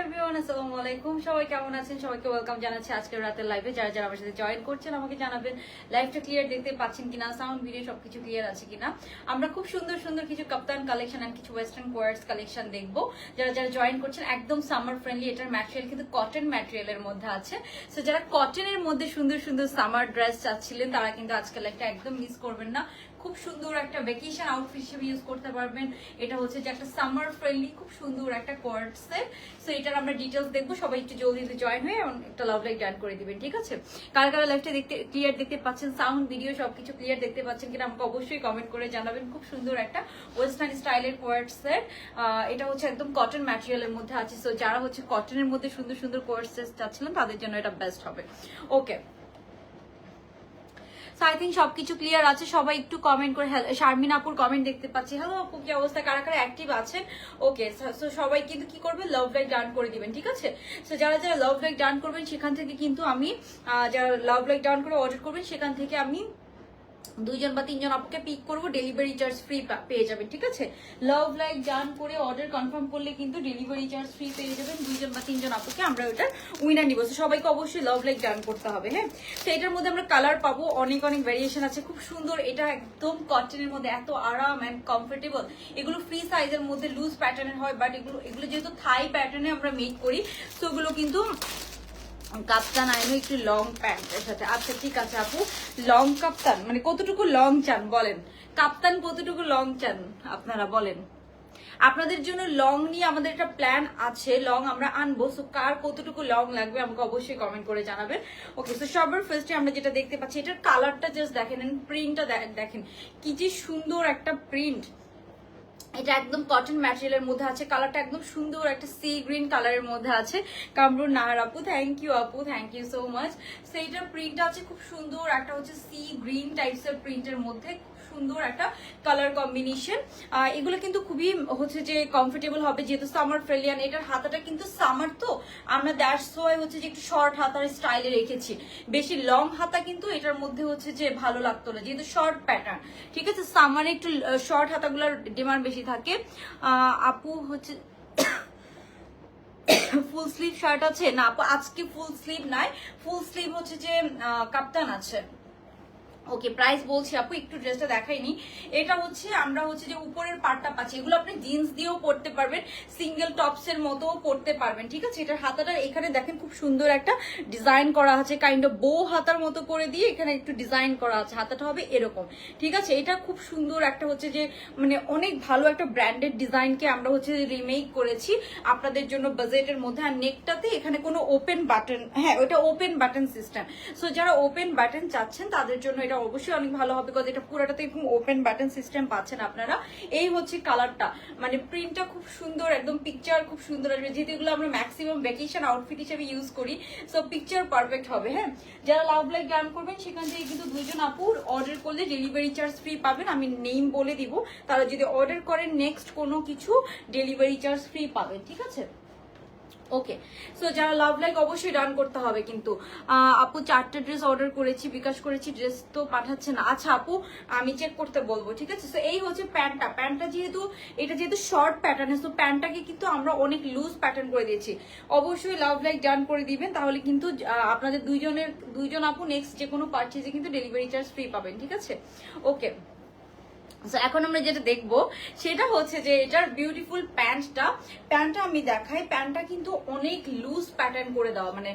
Everyone, আসসালামু আলাইকুম। সবাই কেমন আছেন? সবাইকে ওয়েলকাম জানাচ্ছি আজকের রাতের লাইভে। যারা যারা আমার সাথে জয়েন করছেন আমাকে জানাবেন লাইভটা ক্লিয়ার দেখতে পাচ্ছেন কিনা, সাউন্ড ভিডিও সবকিছু ক্লিয়ার আছে কিনা। আমরা খুব সুন্দর সুন্দর কিছু কাপ্তান কালেকশন আর কিছু ওয়েস্টার্ন কোয়ার্টস কালেকশন দেখবো। যারা যারা জয়েন করছেন একদম সামার ফ্রেন্ডলি, এটার ম্যাটেরিয়াল কিন্তু কটন ম্যাটেরিয়ালের মধ্যে আছে। সো যারা কটনের মধ্যে সুন্দর সুন্দর সামার ড্রেস চাচ্ছিলেন তারা কিন্তু আজকে লাইভটা একদম মিস করবেন না। খুব সুন্দর একটা ভ্যাকেশন আউটফিট হিসেবে ইউজ করতে পারবেন। এটা হচ্ছে যে একটা সামার ফ্রেন্ডলি খুব সুন্দর একটা কোয়ার্ট সেট। সো এটার আমরা ডিটেলস দেখবো। সবাই একটু জলদি জয়েন হয়ে একটা লাভ লাইক ডান করে দিবেন, ঠিক আছে? কারা কারা লাইভটা দেখতে ক্লিয়ার দেখতে পাচ্ছেন, সাউন্ড ভিডিও সবকিছু ক্লিয়ার দেখতে পাচ্ছেন কিনা আমাকে অবশ্যই কমেন্ট করে জানাবেন। খুব সুন্দর একটা ওয়েস্টার্ন স্টাইলের কোয়ার্ট সেট। এটা হচ্ছে একদম কটন ম্যাটেরিয়ালের মধ্যে আছে। সো যারা হচ্ছে কটনের মধ্যে সুন্দর সুন্দর কোয়ার্ট সেট চাচ্ছিলেন তাদের জন্য এটা বেস্ট হবে। ওকে, আই থিঙ্ক সবকিছু ক্লিয়ার আছে। সবাই একটু কমেন্ট করে। শারমিন আপুর কমেন্ট দেখতে পাচ্ছি। হ্যালো আপু, কি অবস্থা? কারা কারা অ্যাক্টিভ আছেন? ওকে, সো সবাই কিন্তু কি করবে, লাভ লাইক ডান করে দিবেন, ঠিক আছে? সো যারা যারা লাভ লাইক ডান করবেন সেখান থেকে কিন্তু আমি যারা লাভ লাইক ডান করে অর্ডার করবেন সেখান থেকে আমি 2জন বা 3জন আপুকে পিক করবো, ডেলিভারি চার্জ ফ্রি পেয়ে যাবেন, ঠিক আছে? লাভ লাইক ডান করে অর্ডার কনফার্ম করলে কিন্তু ডেলিভারি চার্জ ফ্রি পেয়ে যাবেন। 2জন বা 3জন আপুকে আমরা ওটার উইনার নিব। সবাইকে অবশ্যই লাভ লাইক ডান করতে হবে, হ্যাঁ? তো এটার মধ্যে আমরা কালার পাবো, অনেক অনেক ভ্যারিয়েশন আছে। খুব সুন্দর, এটা একদম কটনের মধ্যে, এত আরাম অ্যান্ড কমফোর্টেবল। এগুলো ফ্রি সাইজের মধ্যে লুজ প্যাটার্নের হয়, বাট এগুলো যেহেতু থাই প্যাটার্নে আমরা মেক করি, তো ওগুলো কিন্তু কাপ্তান আইনো একটু লং প্যান্টের সাথে। আচ্ছা ঠিক আছে আপু, লং কাপ্তান মানে কতটুকু লং চান বলেন? কাপ্তান কতটুকু লং চান আপনারা বলেন? আপনাদের জন্য লং নিয়ে আমাদের একটা প্ল্যান আছে, লং আমরা আনবো। সো কার কতটুকু লং লাগবে আমাকে অবশ্যই কমেন্ট করে জানাবেন। ওকে, সো সবার ফার্স্টে আমরা যেটা দেখতে পাচ্ছি, এটার কালারটা জাস্ট দেখেন, প্রিন্টটা দেখেন কি যে সুন্দর একটা প্রিন্ট। এটা একদম কটন ম্যাটেরিয়ালের মধ্যে আছে। কালারটা একদম সুন্দর একটা সি গ্রিন কালারের মধ্যে আছে। কামরুন নাহার আপু, থ্যাংক ইউ আপু, thank you so much. So এটার প্রিন্টটা আছে খুব সুন্দর একটা হচ্ছে সি গ্রিন টাইপস এর প্রিন্টের মধ্যে, সুন্দর একটা কালার কম্বিনেশন। এগুলো কিন্তু খুবই হচ্ছে যে কমফোর্টেবল হবে যেহেতু সামার ফ্রেন্ডলি। আর এটার হাতাটা কিন্তু সামার, তো আমরা দ্যাটস ওয়াই হচ্ছে যে একটু শর্ট হাতার স্টাইলে রেখেছি। বেশি লং হাতা কিন্তু এটার মধ্যে হচ্ছে যে ভালো লাগতো না যেহেতু শর্ট প্যাটার্ন, ঠিক আছে? সামারে একটু শর্ট হাতাগুলোর ডিমান্ড বেশি থাকে। আপু হচ্ছে ফুল স্লিভ শার্ট আছে না আপু? আজকে ফুল স্লিভ নাই, ফুল স্লিভ হচ্ছে যে কাপ্তান আছে। ওকে, প্রাইস বলছি আপু, একটু ড্রেসটা দেখাইনি। এটা হচ্ছে আমরা হচ্ছে যে উপরের পার্টটা পাচ্ছি, এগুলো আপনি জিন্স দিয়েও পরতে পারবেন, সিঙ্গেল টপস এর মতোও পরতে পারবেন, ঠিক আছে? এটার হাতাটা এখানে দেখেন খুব সুন্দর একটা ডিজাইন করা আছে, কাইন্ড অফ বো হাতার মতো করে দিয়ে এখানে একটু ডিজাইন করা আছে। হাতাটা হবে এরকম, ঠিক আছে? এটা খুব সুন্দর একটা হচ্ছে যে মানে অনেক ভালো একটা ব্র্যান্ডেড ডিজাইনকে আমরা হচ্ছে রিমেক করেছি আপনাদের জন্য বাজেটের মধ্যে। আর নেকটাতে এখানে কোনো ওপেন বাটন, হ্যাঁ ওটা ওপেন বাটন সিস্টেম। সো যারা ওপেন বাটন চাচ্ছেন তাদের জন্য এটা অবশ্যই অনেক ভালো হবে, বিকজ এটা পুরোটাতে এরকম ওপেন বাটন সিস্টেম পাচ্ছেন আপনারা। এই হচ্ছে কালারটা, মানে প্রিন্টটা খুব সুন্দর, একদম পিকচার খুব সুন্দর আসবে। যেহেতু এগুলো আমরা ম্যাক্সিমাম ভ্যাকেশন আউটফিট হিসেবে ইউজ করি, সো পিকচার পারফেক্ট হবে, হ্যাঁ? যারা লাভ লাইক ডান করবেন সেখান থেকে কিন্তু 2জন আপুর অর্ডার করলে ডেলিভারি চার্জ ফ্রি পাবেন। আমি নেম বলে দিব, তারা যদি অর্ডার করেন নেক্সট কোনো কিছু ডেলিভারি চার্জ ফ্রি পাবেন, ঠিক আছে? ওকে, সো যারা লাভ লাইক অবশ্যই ডান করতে হবে কিন্তু। আপু 4টা ড্রেস অর্ডার করেছি, বিকাশ করেছি, ড্রেস তো পাঠাচ্ছে না। আচ্ছা আপু, আমি চেক করতে বলবো, ঠিক আছে? সো এই হচ্ছে প্যান্টটা যেহেতু এটা যেহেতু শর্ট প্যাটার্ন, সো প্যান্টটাকে কিন্তু আমরা অনেক লুজ প্যাটার্ন করে দিয়েছি। অবশ্যই লাভ লাইক ডান করে দিবেন, তাহলে কিন্তু আপনাদের 2জন আপু নেক্সট যে কোনো পারচেজে কিন্তু ডেলিভারি চার্জ ফ্রি পাবেন, ঠিক আছে? ওকে, এখন আমরা যেটা দেখবো সেটা হচ্ছে যে এটার বিউটিফুল প্যান্টটা আমি দেখাই। প্যান্টটা কিন্তু অনেক লুজ প্যাটার্ন করে দেওয়া, মানে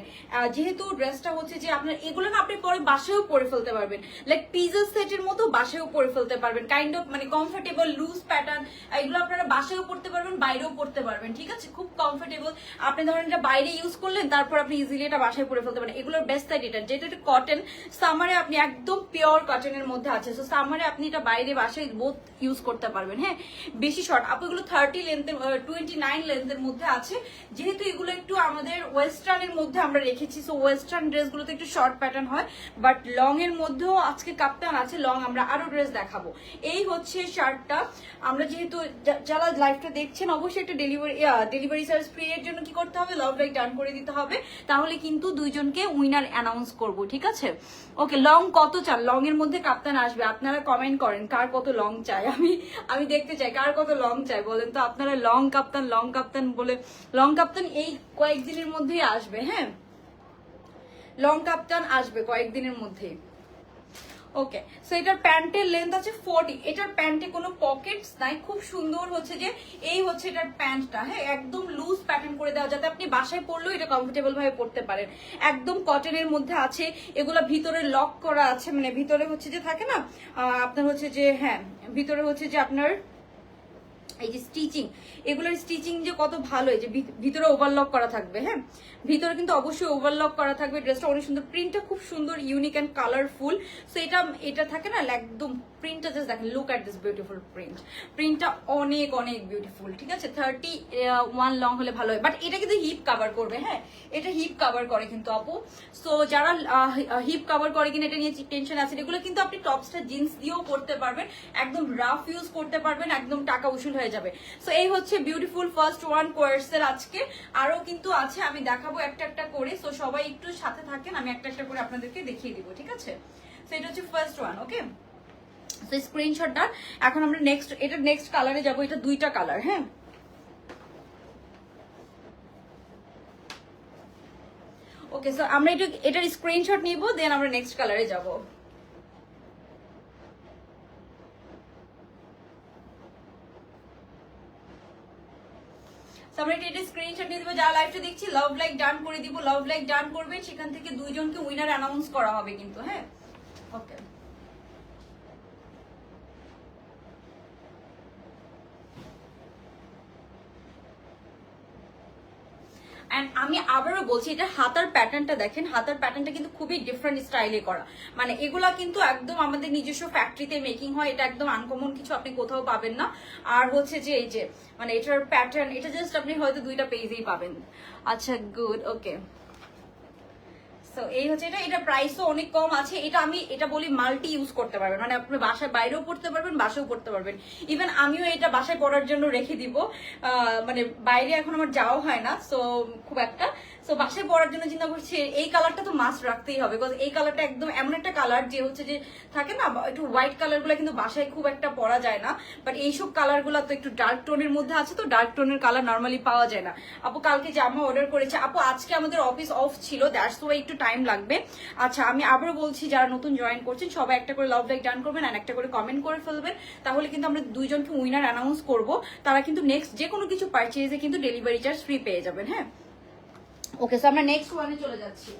যেহেতু ড্রেসটা হচ্ছে যে আপনার এগুলো না আপনি পরে বাসায়ও পরে ফেলতে পারবেন, লাইক পিজা সেটের মতো বাসায়ও পরে ফেলতে পারবেন, কাইন্ড অফ মানে কমফোর্টেবল লুজ প্যাটার্ন। এগুলো আপনারা বাসায়ও পরতে পারবেন, বাইরেও পরতে পারবেন, ঠিক আছে? খুব কমফোর্টেবল। আপনি ধরেন এটা বাইরে ইউজ করলেন, তারপর আপনি ইজিলি এটা বাসায় পরে ফেলতে পারেন। এগুলোর বেস্ট সাইড এটা, যেটা এটা কটন, সামারে আপনি একদম পিওর কটনের মধ্যে আছে। সো সামারে আপনি এটা বাইরে বাসায় বোথ ইউজ করতে পারবেন, হ্যাঁ? বেশি শর্ট আপু এগুলো 30 লেন্থের 29 লেন্থের মধ্যে আছে। যেহেতু এগুলো একটু আমাদের ওয়েস্টার্নের মধ্যে আমরা রেখেছি, সো ওয়েস্টার্ন ড্রেসগুলোতে একটু শর্ট প্যাটার্ন হয়, বাট লং এর মধ্যেও আজকে কাপ্তান আছে, লং আমরা আরো ড্রেস দেখাবো। এই হচ্ছে শার্টটা। আমরা যেহেতু যারা লাইভটা দেখছেন অবশ্যই একটা ডেলিভারি চার্জ ফ্রি এর জন্য কি করতে হবে, লাভ লাইক ডান করে দিতে হবে, তাহলে কিন্তু 2জনকে উইনার অ্যানাউন্স করব, ঠিক আছে? ওকে, লং কত চান? লং এর মধ্যে কাপ্তান আসবে, আপনারা কমেন্ট করেন কার কত লং লং চাই, আমি দেখতে চাই কার কত লং চাই বলেন তো আপনারা। লং কাপ্তান বলে লং কাপ্তান এই কয়েকদিনের মধ্যেই আসবে। হ্যাঁ, লং কাপ্তান আসবে কয়েকদিনের মধ্যেই। ওকে, সো এটার প্যান্টের লেন্থ আছে 40। এটার প্যান্টে কোনো পকেটস নাই, খুব সুন্দর হচ্ছে যে এই হচ্ছে এটার প্যান্টটা। হ্যাঁ, একদম লুজ প্যাটার্ন করে দেওয়া যাতে আপনি বাসায় পরলেও এটা কমফোর্টেবল ভাবে পরতে পারেন। একদম কটনের মধ্যে আছে, এগুলা ভিতরে লক করা আছে, মানে ভিতরে হচ্ছে যে থাকে না আপনার হচ্ছে যে, হ্যাঁ ভিতরে হচ্ছে যে আপনার এই যে স্টিচিং, এগুলোর স্টিচিং যে কত ভালো, এই যে ভিতরে ওভারলক করা থাকবে। হ্যাঁ, ভিতরে কিন্তু অবশ্যই ওভারলক করা থাকবে। ড্রেসটা অনেক সুন্দর, প্রিন্টটা খুব সুন্দর, ইউনিক অ্যান্ড কালারফুল। সো এটা থাকে না একদম প্রিন্টটা, জাস্ট দেখেন, look at this beautiful print. প্রিন্টটা অনেক অনেক বিউটিফুল। ঠিক আছে, 31 লং হলে ভালো হয়, বাট এটা কিন্তু হিপ কাভার করবে। হ্যাঁ, এটা হিপ কাভার করে কিন্তু আপু। সো যারা হিপ কাভার করে কিনা এটা নিয়ে টেনশন আছে, এগুলো কিন্তু আপনি টপসটা জিন্স দিয়েও করতে পারবেন, একদম রাফ ইউজ করতে পারবেন, একদম টাকা উসুল হয়ে যাবে। সো এই হচ্ছে বিউটিফুল ফার্স্ট ওয়ান কোয়ার্সের আজকে। আরো কিন্তু আছে, আমি দেখাবো একটা একটা করে। সো সবাই একটু সাথে থাকেন, আমি একটা একটা করে আপনাদেরকে দেখিয়ে দিব। ঠিক আছে, সো এটা হচ্ছে ফার্স্ট ওয়ান। ওকে, তো স্ক্রিনশটটা। এখন আমরা এটা নেক্সট কালারে যাব। এটা দুইটা কালার। হ্যাঁ, ওকে, সো আমরা এটার স্ক্রিনশট নিব, দেন আমরা নেক্সট কালারে যাব। আমরা এটা স্ক্রিনশট নিয়ে দিব। যারা লাইভটা দেখছি লাভ লাইক ডান করে দিব, লাভ লাইক ডান করবেন, সেখান থেকে দুইজনকে উইনার অ্যানাউন্স করা হবে কিন্তু। হ্যাঁ, ওকে, এন্ড আমি আবারও বলছি, এটা হাতার প্যাটার্নটা দেখেন, হাতার প্যাটার্নটা কিন্তু খুবই ডিফারেন্ট স্টাইলে করা। মানে এগুলা কিন্তু একদম আমাদের নিজস্ব ফ্যাক্টরিতে মেকিং হয়, এটা একদম আনকমন কিছু আপনি কোথাও পাবেন না। আর হচ্ছে যে এই যে মানে এটার প্যাটার্ন, এটা জাস্ট আপনি হয়তো দুইটা পেজেই পাবেন। আচ্ছা, গুড। ওকে, সো এই হচ্ছে এটা প্রাইসও অনেক কম আছে। এটা বলি মাল্টি ইউজ করতে পারবেন, মানে আপনি বাসায় বাইরেও পড়তে পারবেন, বাসায়ও পড়তে পারবেন। ইভেন আমিও এটা বাসায় পড়ার জন্য রেখে দিব। মানে বাইরে এখন আমার যাওয়া হয় না সো খুব একটা। সো বাসায় পড়ার জন্য চিন্তা করছি এই কালারটা তো মাস্ট রাখতেই হবে, বিকজ এই কালারটা একদম এমন একটা কালার যে হচ্ছে যে থাকে না একটু হোয়াইট কালার গুলো কিন্তু বাসায় খুব একটা পরা যায় না, বাট এইসব কালার গুলো তো একটু ডার্ক টোনের মধ্যে আছে, তো ডার্ক টোনের কালার নর্মালি পাওয়া যায় না। আপু কালকে জামা অর্ডার করেছে আপু, আজকে আমাদের অফিস অফ ছিল, দ্যাটস ওয়াই একটু টাইম লাগবে। আচ্ছা, আমি আবারও বলছি, যারা নতুন জয়েন করছেন সবাই একটা করে লাভ লাইক ডান করবেন আর একটা করে কমেন্ট করে ফেলবেন, তাহলে কিন্তু আমরা দুইজনকে উইনার অ্যানাউন্স করব। তারা কিন্তু নেক্সট যে কোনো কিছু পারচেজে কিন্তু ডেলিভারি চার্জ ফ্রি পেয়ে যাবেন। হ্যাঁ, ওকে, সো আমরা নেক্সট ওয়ানে চলে যাচ্ছি।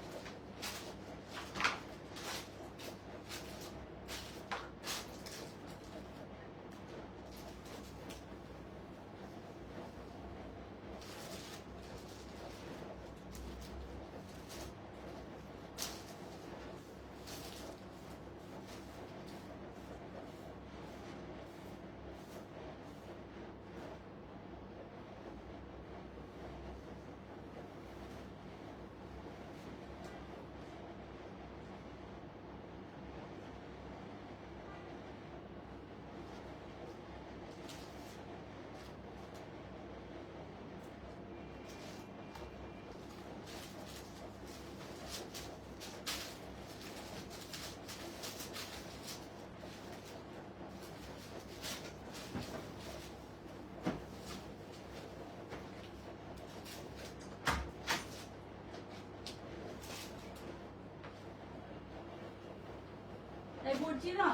পড়ছি না,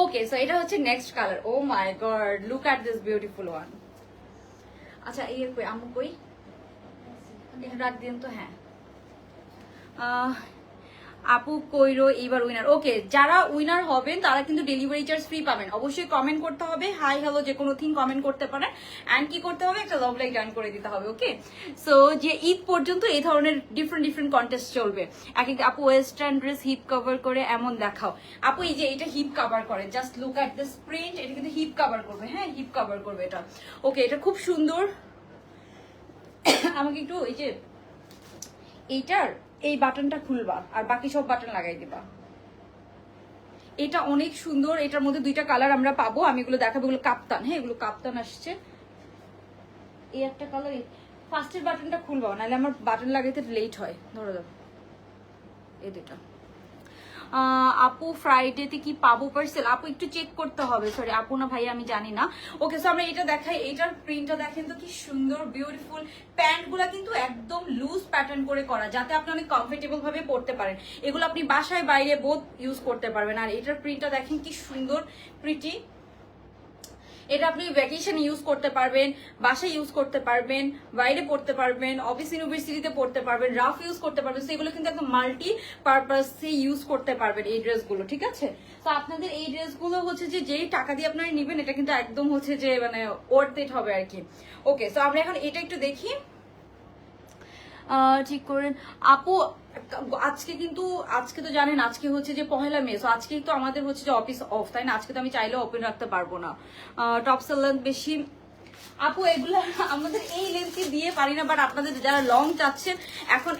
ওকে, সো এটা হচ্ছে next colour. Oh my god, look at this beautiful one. আচ্ছা, এই কই আমু কই রাখ দিন তো। হ্যাঁ, আপু কইরো এইবার উইনার। ওকে, যারা উইনার হবেন তারা কিন্তু ডেলিভারি চার্জ ফ্রি পাবেন। অবশ্যই কমেন্ট করতে হবে, হাই হ্যালো যে কোনো থিং কমেন্ট করতে পারেন, অ্যান্ড কি করতে হবে, একটা লাভ লাইক ডান করে দিতে হবে। ওকে, সো যে ঈদ পর্যন্ত এই ধরনের ডিফারেন্ট কন্টেস্ট চলবে। এক এক আপু ওয়েস্টার্ন ড্রেস হিপ কভার করে এমন দেখাও। আপু এই যে এটা হিপ কভার করে, just look at this print, এটা কিন্তু হিপ কভার করবে। হ্যাঁ, হিপ কভার করবে এটা। ওকে, এটা খুব সুন্দর। আমাকে একটু এই যে এইটার এই বাটনটা খুলবা আর বাকি সব বাটন লাগাই দিবা। এটা অনেক সুন্দর, এটার মধ্যে দুইটা কালার আমরা পাবো, আমি এগুলো দেখাবো। এগুলো কাপ্তান। হ্যাঁ, এগুলো কাপ্তান আসছে। এই একটা কালার, ফার্স্টের বাটনটা খুলবা নাহলে আমার বাটন লাগাইতে লেট হয়। ধরো ধরো, এই দুটো। আপু ফ্রাইডেতে কি পাবো পার্সেল? আপু একটু চেক করতে হবে, সরি আপু না ভাই আমি জানি না। ওকে, সো আমরা এটা দেখাই, এটার প্রিন্টটা দেখেন তো কি সুন্দর বিউটিফুল। প্যান্টগুলা কিন্তু একদম লুজ প্যাটার্ন করে করা, যাতে আপনি অনেক কমফোর্টেবল ভাবে পরতে পারেন। এগুলো আপনি বাসায় বাইরে বোথ ইউজ করতে পারবেন। আর এটার প্রিন্টটা দেখেন কি সুন্দর প্রিটি। এটা আপনি ভ্যাকেশনে ইউজ করতে পারবেন, বাসায় ইউজ করতে পারবেন, বাইরে পড়তে পারবেন, অফিস ইউনিভার্সিটিতে পড়তে পারবেন, রাফ ইউজ করতে পারবেন। সেগুলো কিন্তু একদম মাল্টি পারপাসে ইউজ করতে পারবেন এই ড্রেসগুলো, ঠিক আছে? তো আপনাদের এই ড্রেসগুলো হচ্ছে যে যেই টাকা দিয়ে আপনারা নেবেন, এটা কিন্তু একদম হচ্ছে যে মানে ওয়ার্থ ইট হবে আর কি। ওকে, সো আমরা এখন এটা একটু দেখি। ঠিক করেন আপু। আজকে তো জানেন আজকে হচ্ছে যে 1 মে, সো আজকে তো আমাদের হচ্ছে যে অফিস অফ, তাই না? আজকে তো আমি চাইলেও ওপেন রাখতে পারবো না। টপসের লেন্থ বেশি আপু, এগুলো আমাদের এই লেন্থে দিয়ে পারি না, বাট আপনাদের যারা লং চাচ্ছেন, এখন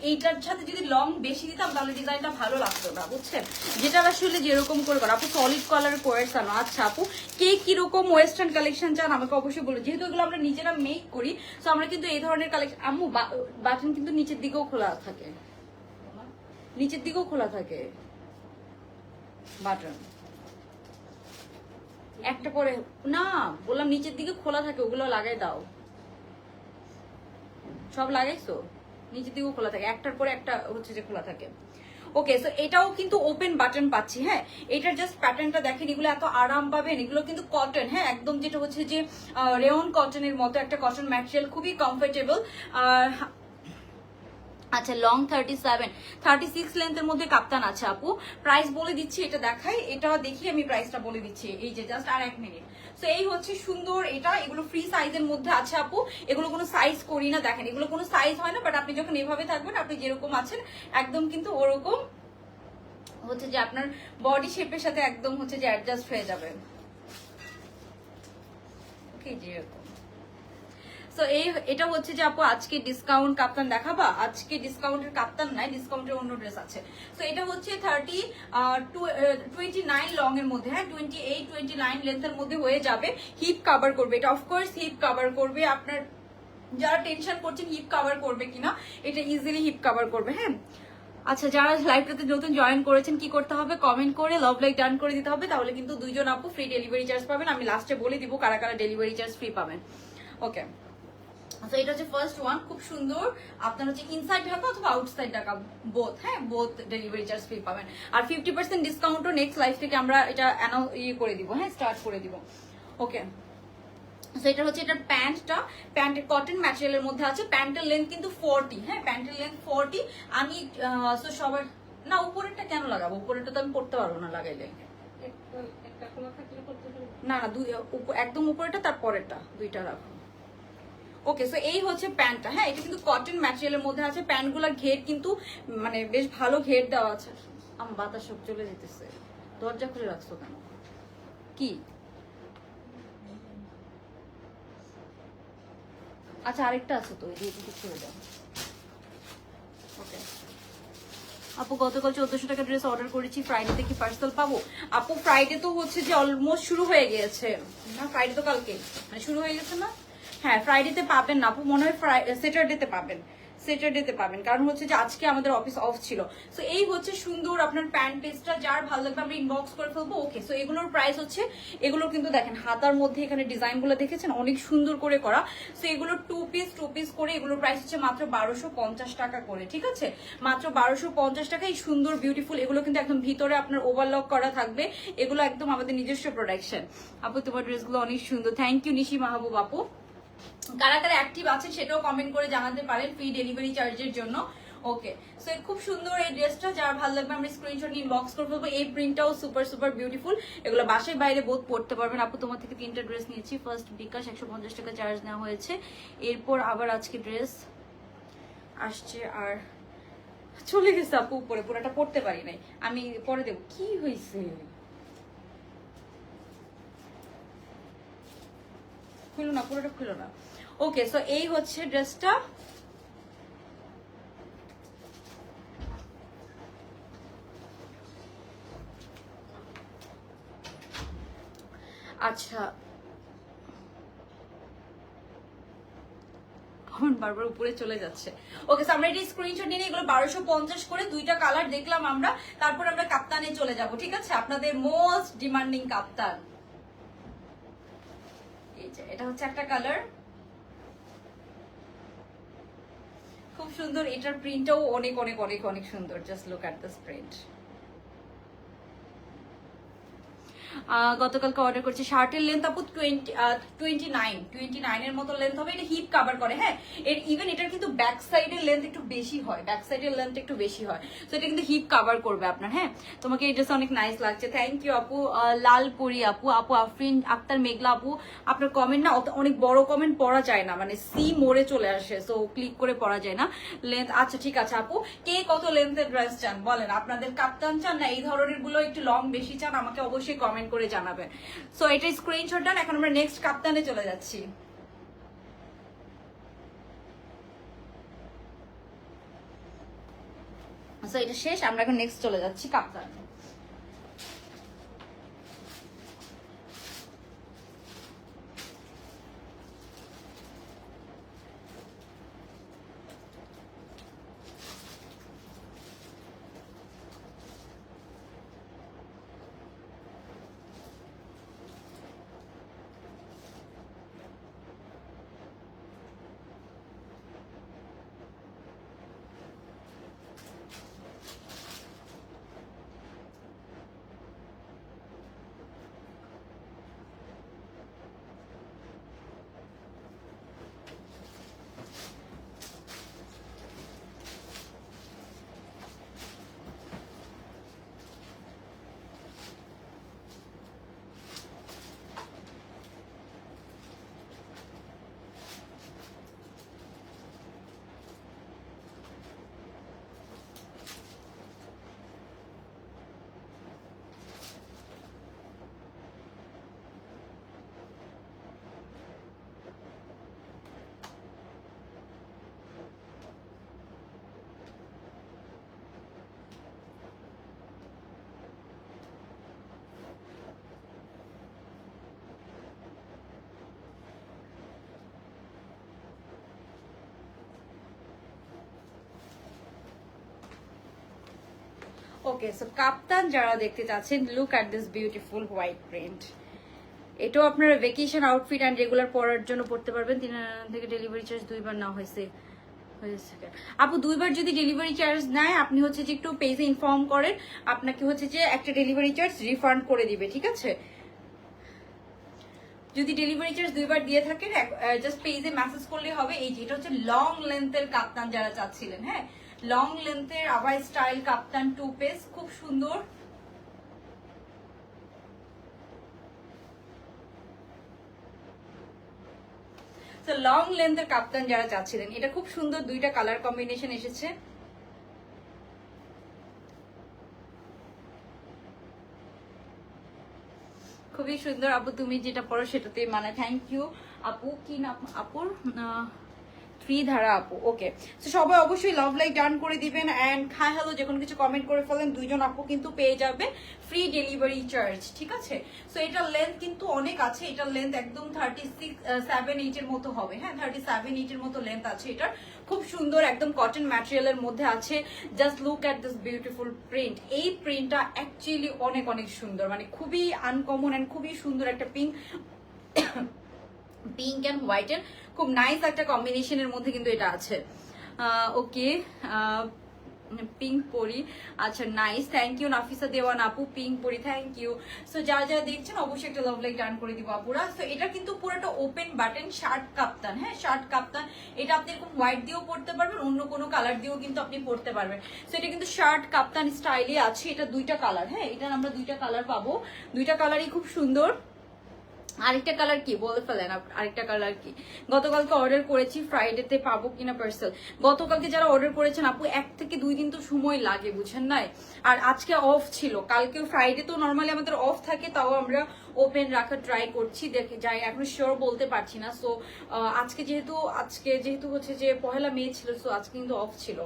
এইটার সাথে যদি লং বেশি দিতাম তাহলে ডিজাইনটা ভালো লাগতো না, বুঝছেন? যেটা আসলে যেরকম করে করা। আপু সলিড কালার কোয়ার্সানো, আচ্ছা আপু কে কিরকম ওয়েস্টার্ন কালেকশন চান আমাকে অবশ্যই বলুন। যেহেতু এগুলো আমরা নিজেরা মেক করি, সো আমরা কিন্তু এই ধরনের কালেকশন। আম্মু বাটন কিন্তু নিচের দিকেও খোলা থাকে, নিচের দিকেও খোলা থাকে বাটন। একটা পরে না বললাম নিচের দিকে খোলা থাকে, ওগুলো লাগাই দাও। সব লাগাইছো? নিচের দিকেও খোলা থাকে, একটার পরে একটা হচ্ছে যে খোলা থাকে। ওকে, সো এটাও কিন্তু ওপেন বাটন পাচ্ছি। হ্যাঁ, এটার জাস্ট প্যাটার্নটা দেখেন, এগুলো এত আরাম পাবেন। এগুলো কিন্তু কটন, হ্যাঁ একদম যেটা হচ্ছে যে রেয়ন কটনের মতো একটা কটন ম্যাটেরিয়াল, খুবই কমফোর্টেবল। আচ্ছা লং 36 লেন্থের মধ্যে কাপ্তান আছে আপু। প্রাইস বলে দিচ্ছি, এটা দেখাই, এটা দেখি আমি প্রাইসটা বলে দিচ্ছি। এই যে জাস্ট আর 1 মিনিট। তো এই হচ্ছে সুন্দর এটা, এগুলো ফ্রি সাইজের মধ্যে আছে আপু। এগুলো কোনো সাইজ করি না, দেখেন এগুলো কোনো সাইজ হয় না, বাট আপনি যখন এভাবে থাকবেন, আপনি যেরকম আছেন একদম কিন্তু ওরকম হচ্ছে যে আপনার বডি শেপের সাথে একদম হচ্ছে যে অ্যাডজাস্ট হয়ে যাবে। ওকে, যেরকম। সো এটা হচ্ছে যে আপু আজকে ডিসকাউন্ট কাপ্তান দেখাবা? আজকে ডিসকাউন্টের কাপ্তান নাই, ডিসকাউন্টের অন্য ড্রেস আছে। সো এটা হচ্ছে 29 লং এর মধ্যে, হ্যাঁ 28-29 লেন্থের মধ্যে হয়ে যাবে। হিপ কভার করবে এটা, অফকোর্স হিপ কভার করবে। আপনার যারা টেনশন করছেন হিপ কভার করবে কিনা, এটা ইজিলি হিপ কভার করবে। হ্যাঁ, আচ্ছা যারা লাইভটাতে নতুন জয়েন করেছেন কি করতে হবে? কমেন্ট করে লাভ লাইক ডান করে দিতে হবে, তাহলে কিন্তু 2 জন আপু ফ্রি ডেলিভারি চার্জ পাবেন। আমি লাস্টে বলে দিব কারা কারা ডেলিভারি চার্জ ফ্রি পাবেন। ওকে, তো এটা হচ্ছে ফার্স্ট ওয়ান, খুব সুন্দর। আপনার হচ্ছে ইনসাইড ঢাকা অথবা আউটসাইড ঢাকা বোথ, হ্যাঁ বোথ ডেলিভারি চার্জ ফ্রি পাবেন। আর 50% ডিসকাউন্টও নেক্সট লাইফ থেকে আমরা এটা করে দিব, হ্যাঁ স্টার্ট করে দিব। ওকে, সো এটা হচ্ছে এটার প্যান্টের কটন ম্যাটেরিয়ালের মধ্যে আছে। প্যান্টের লেন্থ কিন্তু 40, হ্যাঁ প্যান্টের লেন্থ 40। আমি সো সবার না উপরেরটা কেন লাগাবো? উপরেরটা তো আমি পড়তে পারবো না লাগাইলে। না না, একদম উপরেরটা তারপরেরটা, দুইটা রাখো। ওকে, সো এই হচ্ছে প্যান্টটা, হ্যাঁ এটা কিন্তু কটন ম্যাটেরিয়ালের মধ্যে আছে। প্যান্টগুলোর ঘের কিন্তু মানে বেশ ভালো ঘের দেওয়া আছে। আমার বাতাস সব চলে যেতেছে, দরজা খুলে রাখছো কেন? কি আচ্ছা আরেকটা আছে তো, এই দিয়ে খুলে দাও। ওকে আপু, গতকাল 1400 টাকা ড্রেস অর্ডার করেছি, ফ্রাইডেতে কি পার্সেল পাবো? আপু ফ্রাইডে তো হচ্ছে যে অলমোস্ট শুরু হয়ে গিয়েছে না, ফ্রাইডে তো কালকে মানে শুরু হয়ে গেছে না। হ্যাঁ ফ্রাইডেতে পাবেন না আপু, মনে হয় স্যাটারডেতে পাবেন, কারণ হচ্ছে যে আজকে আমাদের অফিস অফ ছিল। সো এই হচ্ছে সুন্দর আপনার প্যান্ট পিসটা, যার ভালো লাগবে আমরা ইনবক্স করে ফেলবো। ওকে, সো এগুলোর প্রাইস হচ্ছে, এগুলোর কিন্তু দেখেন হাতার মধ্যে এখানে ডিজাইন গুলো দেখেছেন অনেক সুন্দর করে করা। সো এগুলোর টু পিস করে এগুলোর প্রাইস হচ্ছে মাত্র 1250 টাকা করে, ঠিক আছে? মাত্র 1250 টাকা। এই সুন্দর বিউটিফুল এগুলো কিন্তু একদম ভিতরে আপনার ওভারলক করা থাকবে। এগুলো একদম আমাদের নিজস্ব প্রোডাকশন। আপু তোমার ড্রেসগুলো অনেক সুন্দর, থ্যাংক ইউ নিশি মাহবুব আপু। কারা কারা অ্যাক্টিভ আছেন সেটাও কমেন্ট করে জানাতে পারেন ফ্রি ডেলিভারি চার্জের জন্য। ওকে, সো খুব সুন্দর এই ড্রেসটা, যার ভালো লাগবে আমরা স্ক্রিনশট নিয়ে ইনবক্স করে ফেলবো। এই প্রিন্টটাও সুপার বিউটিফুল, এগুলো বাসায় বাইরে বোধ পড়তে পারবেন। আপু তোমার থেকে 3টা ড্রেস নিয়েছি, ফার্স্ট বিকাশ 150 টাকা চার্জ নেওয়া হয়েছে, এরপর আবার আজকে ড্রেস আসছে আর চলে গেছে আপু উপরে, পুরোটা পড়তে পারি নাই, আমি পরে দেবো। কি হয়েছে? খুলো না, পুরোটা খুলো না। ওকে, সো এই হচ্ছে ড্রেসটা। আচ্ছা কমেন্ট বারবার উপরে চলে যাচ্ছে। ওকে, আমরা এটা স্ক্রিনশট নিয়ে এগুলো 1250 করে, দুইটা কালার দেখলাম আমরা, তারপর আমরা কাপ্তানে চলে যাব, ঠিক আছে? আপনাদের মোস্ট ডিমান্ডিং কাপ্তান, এই যে এটা হচ্ছে একটা কালার, খুব সুন্দর। এটার প্রিন্টটাও অনেক অনেক অনেক অনেক সুন্দর। Just look at this print. গতকালকে অর্ডার করছি, শার্টের লেন্থ আপু 29 এর মতো লেন্থ হবে। এটা হিপ কভার করে, হ্যাঁ। ইভেন এটার কিন্তু ব্যাক সাইডের লেন্থ একটু বেশি হয়, ব্যাক সাইডের লেন্থ একটু বেশি হয়, তো এটা কিন্তু হিপ কভার করবে আপনার, হ্যাঁ। তোমাকে এই ড্রেস অনেক নাইস লাগছে, থ্যাংক ইউ আপু। লালপুরি আপু, আফরিন আক্তার মেঘলা আপু, আপনার কমেন্ট না অনেক বড় কমেন্ট পড়া যায় না, মানে সি মোড়ে চলে আসে, সো ক্লিক করে পড়া যায় না লেন্থ। আচ্ছা ঠিক আছে আপু, কে কত লেন্থের ড্রেস চান বলেন? আপনাদের কাপ্তান চান না এই ধরনের গুলো একটু লং বেশি চান? আমাকে অবশ্যই কমেন্ট করে জানাবেন। সো এটা স্ক্রিনশট দেন। এখন আমরা নেক্সট কাপ্তানে চলে যাচ্ছি। সো এটা শেষ, আমরা এখন নেক্সট চলে যাচ্ছি কাপ্তান। ওকে, সো কাপ্তান যারা দেখতে চাচ্ছেন, look at this beautiful white print. এটাও আপনারা ভেকেশন আউটফিট অ্যান্ড রেগুলার পরার জন্য পড়তে পারবেন। 3 থেকে ডেলিভারি চার্জ 2বার না হয়েছে আপু। 2বার যদি ডেলিভারি চার্জ নেয়, আপনি হচ্ছে যে একটু পেজে ইনফর্ম করেন, আপনাকে হচ্ছে যে একটা ডেলিভারি চার্জ রিফান্ড করে দিবে, ঠিক আছে? যদি ডেলিভারি চার্জ 2বার দিয়ে থাকেন, জাস্ট পেজে মেসেজ করলে হবে। এই যে এটা হচ্ছে লং লেন্থের কাপ্তান যারা চাচ্ছিলেন, হ্যাঁ, লং লেন্থের আবার স্টাইল কাপ্তান 2 পিস, খুব সুন্দর। তো লং লেন্থের কাপ্তান যারা চাচ্ছিলেন, এটা খুব সুন্দর, দুইটা কালার কম্বিনেশন এসেছে। খুবই সুন্দর আপু, তুমি যেটা পড়ো সেটাতে মানে থ্যাংক ইউ আপু। কি নাম আপুর? ধারা আপু। ওকে, তো সবাই অবশ্যই লাভ লাইক ডান করে দিবেন এন্ড হাই হ্যালো যে কোনো কিছু কমেন্ট করে ফেলেন, দুইজন আপু কিন্তু পেয়ে যাবে ফ্রি ডেলিভারি চার্জ, ঠিক আছে? সো এটার লেন্থ কিন্তু অনেক আছে, এটার লেন্থ একদম 37-8 এর মতো হবে, হ্যাঁ 37-8 এর মতো লেন্থ আছে এটার। খুব সুন্দর, একদম কটন ম্যাটেরিয়ালের মধ্যে আছে। Just look at this beautiful print. এই প্রিন্টটা অ্যাকচুয়ালি অনেক অনেক সুন্দর, মানে খুবই আনকমন এন্ড খুবই সুন্দর একটা পিঙ্ক অ্যান্ড হোয়াইটের খুব নাইস একটা কম্বিনেশনের মধ্যে কিন্তু এটা আছে। ওকে, পিঙ্ক পরি, আচ্ছা নাইস, থ্যাংক ইউ নাফিসা দেওয়ান আপু, পিঙ্ক পরি, থ্যাংক ইউ। সো যারা যারা দেখছেন অবশ্যই একটা লাভ লাইক ডান করে দিব আপুরা। সো এটা কিন্তু পুরোটা ওপেন বাটন শার্ট কাপ্তান, হ্যাঁ শার্ট কাপ্তান। এটা আপনি এরকম হোয়াইট দিয়েও পরতে পারবেন, অন্য কোনো কালার দিয়েও কিন্তু আপনি পরতে পারবেন। সো এটা কিন্তু শার্ট কাপ্তান স্টাইলে আছে। এটা দুইটা কালার, হ্যাঁ এটার আমরা দুইটা কালার পাবো, দুইটা কালারই খুব সুন্দর। আরেকটা কালার কি বলে ফেলেন, আরেকটা কালার কি? গতকালকে অর্ডার করেছি, ফ্রাইডেতে পাবো কিনা পার্সেল। গতকালকে যারা অর্ডার করেছেন আপু 1 থেকে 2 দিন তো সময় লাগে, বুঝছেন নাই? আর আজকে অফ ছিল, কালকে ফ্রাইডে তো নর্মালি আমাদের অফ থাকে, তাও আমরা ওপেন রাখার ট্রাই করছি, দেখে যাই, এখন শিওর বলতে পারছি না। সো আজকে যেহেতু হচ্ছে যে 1 মে ছিল, সো আজকে কিন্তু অফ ছিল।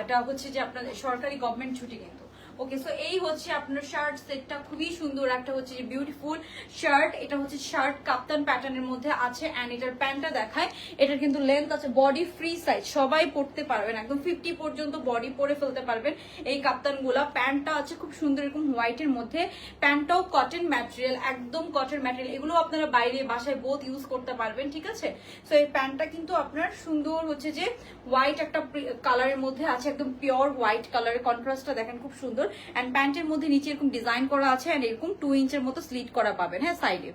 এটা হচ্ছে যে আপনাদের সরকারি গভর্নমেন্ট ছুটি কিন্তু। ওকে, সো এই হচ্ছে আপনার শার্ট সেটটা, খুবই সুন্দর একটা হচ্ছে যে বিউটিফুল শার্ট। এটা হচ্ছে শার্ট কাপ্তান প্যাটার্নের মধ্যে আছে, এন্ড এটার প্যান্টটা দেখায়। এটার কিন্তু লেন্থ আছে, বডি ফ্রি সাইজ, সবাই পরতে পারবেন, একদম 50 পর্যন্ত বডি পরে ফেলতে পারবেন এই কাপ্তান গুলা। প্যান্টটা আছে খুব সুন্দর এরকম হোয়াইটের মধ্যে, প্যান্টটাও কটন ম্যাটেরিয়াল, একদম কটন ম্যাটেরিয়াল। এগুলো আপনারা বাইরে বাসায় বোথ ইউজ করতে পারবেন, ঠিক আছে। সো এই প্যান্টটা কিন্তু আপনার সুন্দর হচ্ছে যে হোয়াইট একটা কালারের মধ্যে আছে, একদম পিওর হোয়াইট কালারের, কন্ট্রাস্টটা দেখেন খুব সুন্দর। এন্ড প্যান্টের মধ্যে নিচে এরকম ডিজাইন করা আছে, এন্ড এরকম 2 ইঞ্চের মতো স্লিট করা পাবেন, হ্যাঁ সাইডে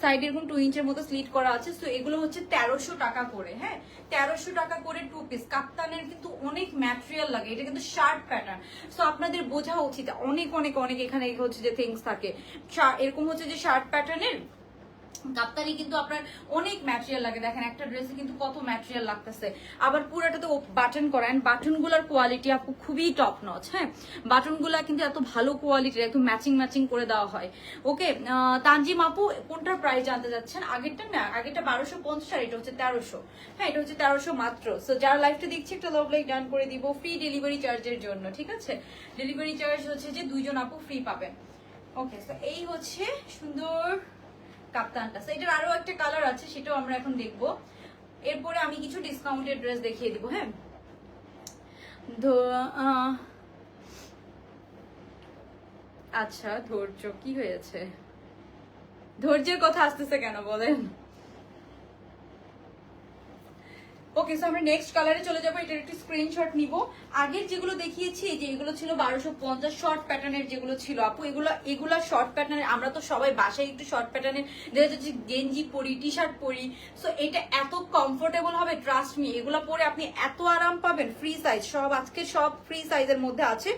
সাইডে এরকম 2 ইঞ্চের মতো স্লিট করা আছে। সো এগুলো হচ্ছে 1300 টাকা করে, হ্যাঁ 1300 টাকা করে 2 পিস। কাপ্তানের কিন্তু অনেক ম্যাটেরিয়াল লাগে, এটা কিন্তু শার্ট প্যাটার্ন। সো আপনাদের বোঝা উচিত অনেক অনেক অনেক এখানে হচ্ছে যে থিংস থাকে, এরকম হচ্ছে যে শার্ট প্যাটার্নের কাপ্তানি কিন্তু আপনার অনেক ম্যাটেরিয়াল লাগে। দেখেন একটা ড্রেসে কিন্তু কত ম্যাটেরিয়াল লাগতেছে, আবার পুরোটা তো বাটন করেন, বাটন গুলার কোয়ালিটি আপু খুবই টপ নচ, হ্যাঁ বাটন গুলা কিন্তু এত ভালো কোয়ালিটির, একদম ম্যাচিং ম্যাচিং করে দেওয়া হয়। ওকে, তানজিম আপু কোনটার প্রাইস জানতে যাচ্ছেন? আগেরটা না, আগেরটা 1250 আর এটা হচ্ছে 1300, হ্যাঁ এটা হচ্ছে 1300 মাত্র। সো যারা লাইভটা দেখছি একটা লাভ লাইক ডান করে দিব ফ্রি ডেলিভারি চার্জের জন্য, ঠিক আছে। ডেলিভারি চার্জ হচ্ছে যে 2 জন আপু ফ্রি পাবেন। ওকে, সো এই হচ্ছে সুন্দর কাপ্তানটা। এটার আরো একটা কালার আছে, সেটাও আমরা এখন দেখবো। এরপরে আমি কিছু ডিসকাউন্টেড ড্রেস দেখিয়ে দিব, হ্যাঁ আচ্ছা ধৈর্য কি হয়েছে, ধৈর্যের কথা আসতেছে কেন বলেন? ওকে, সো আমরা নেক্সট কালারে চলে যাবো। এটার একটু স্ক্রিনশট নিব। আগের যেগুলো দেখিয়েছি যে এগুলো ছিল 1250 শর্ট প্যাটার্নের যেগুলো ছিল আপু, এগুলা শর্ট প্যাটার্নের। আমরা তো সবাই বাসায় একটু শর্ট প্যাটার্নের দেখা যাচ্ছে গেঞ্জি পরি, টি শার্ট পরি। সো এটা এত কমফোর্টেবল হবে, ট্রাস্ট মি, এগুলো পরে আপনি এত আরাম পাবেন। ফ্রি সাইজ সব, আজকে সব ফ্রি সাইজের মধ্যে আছে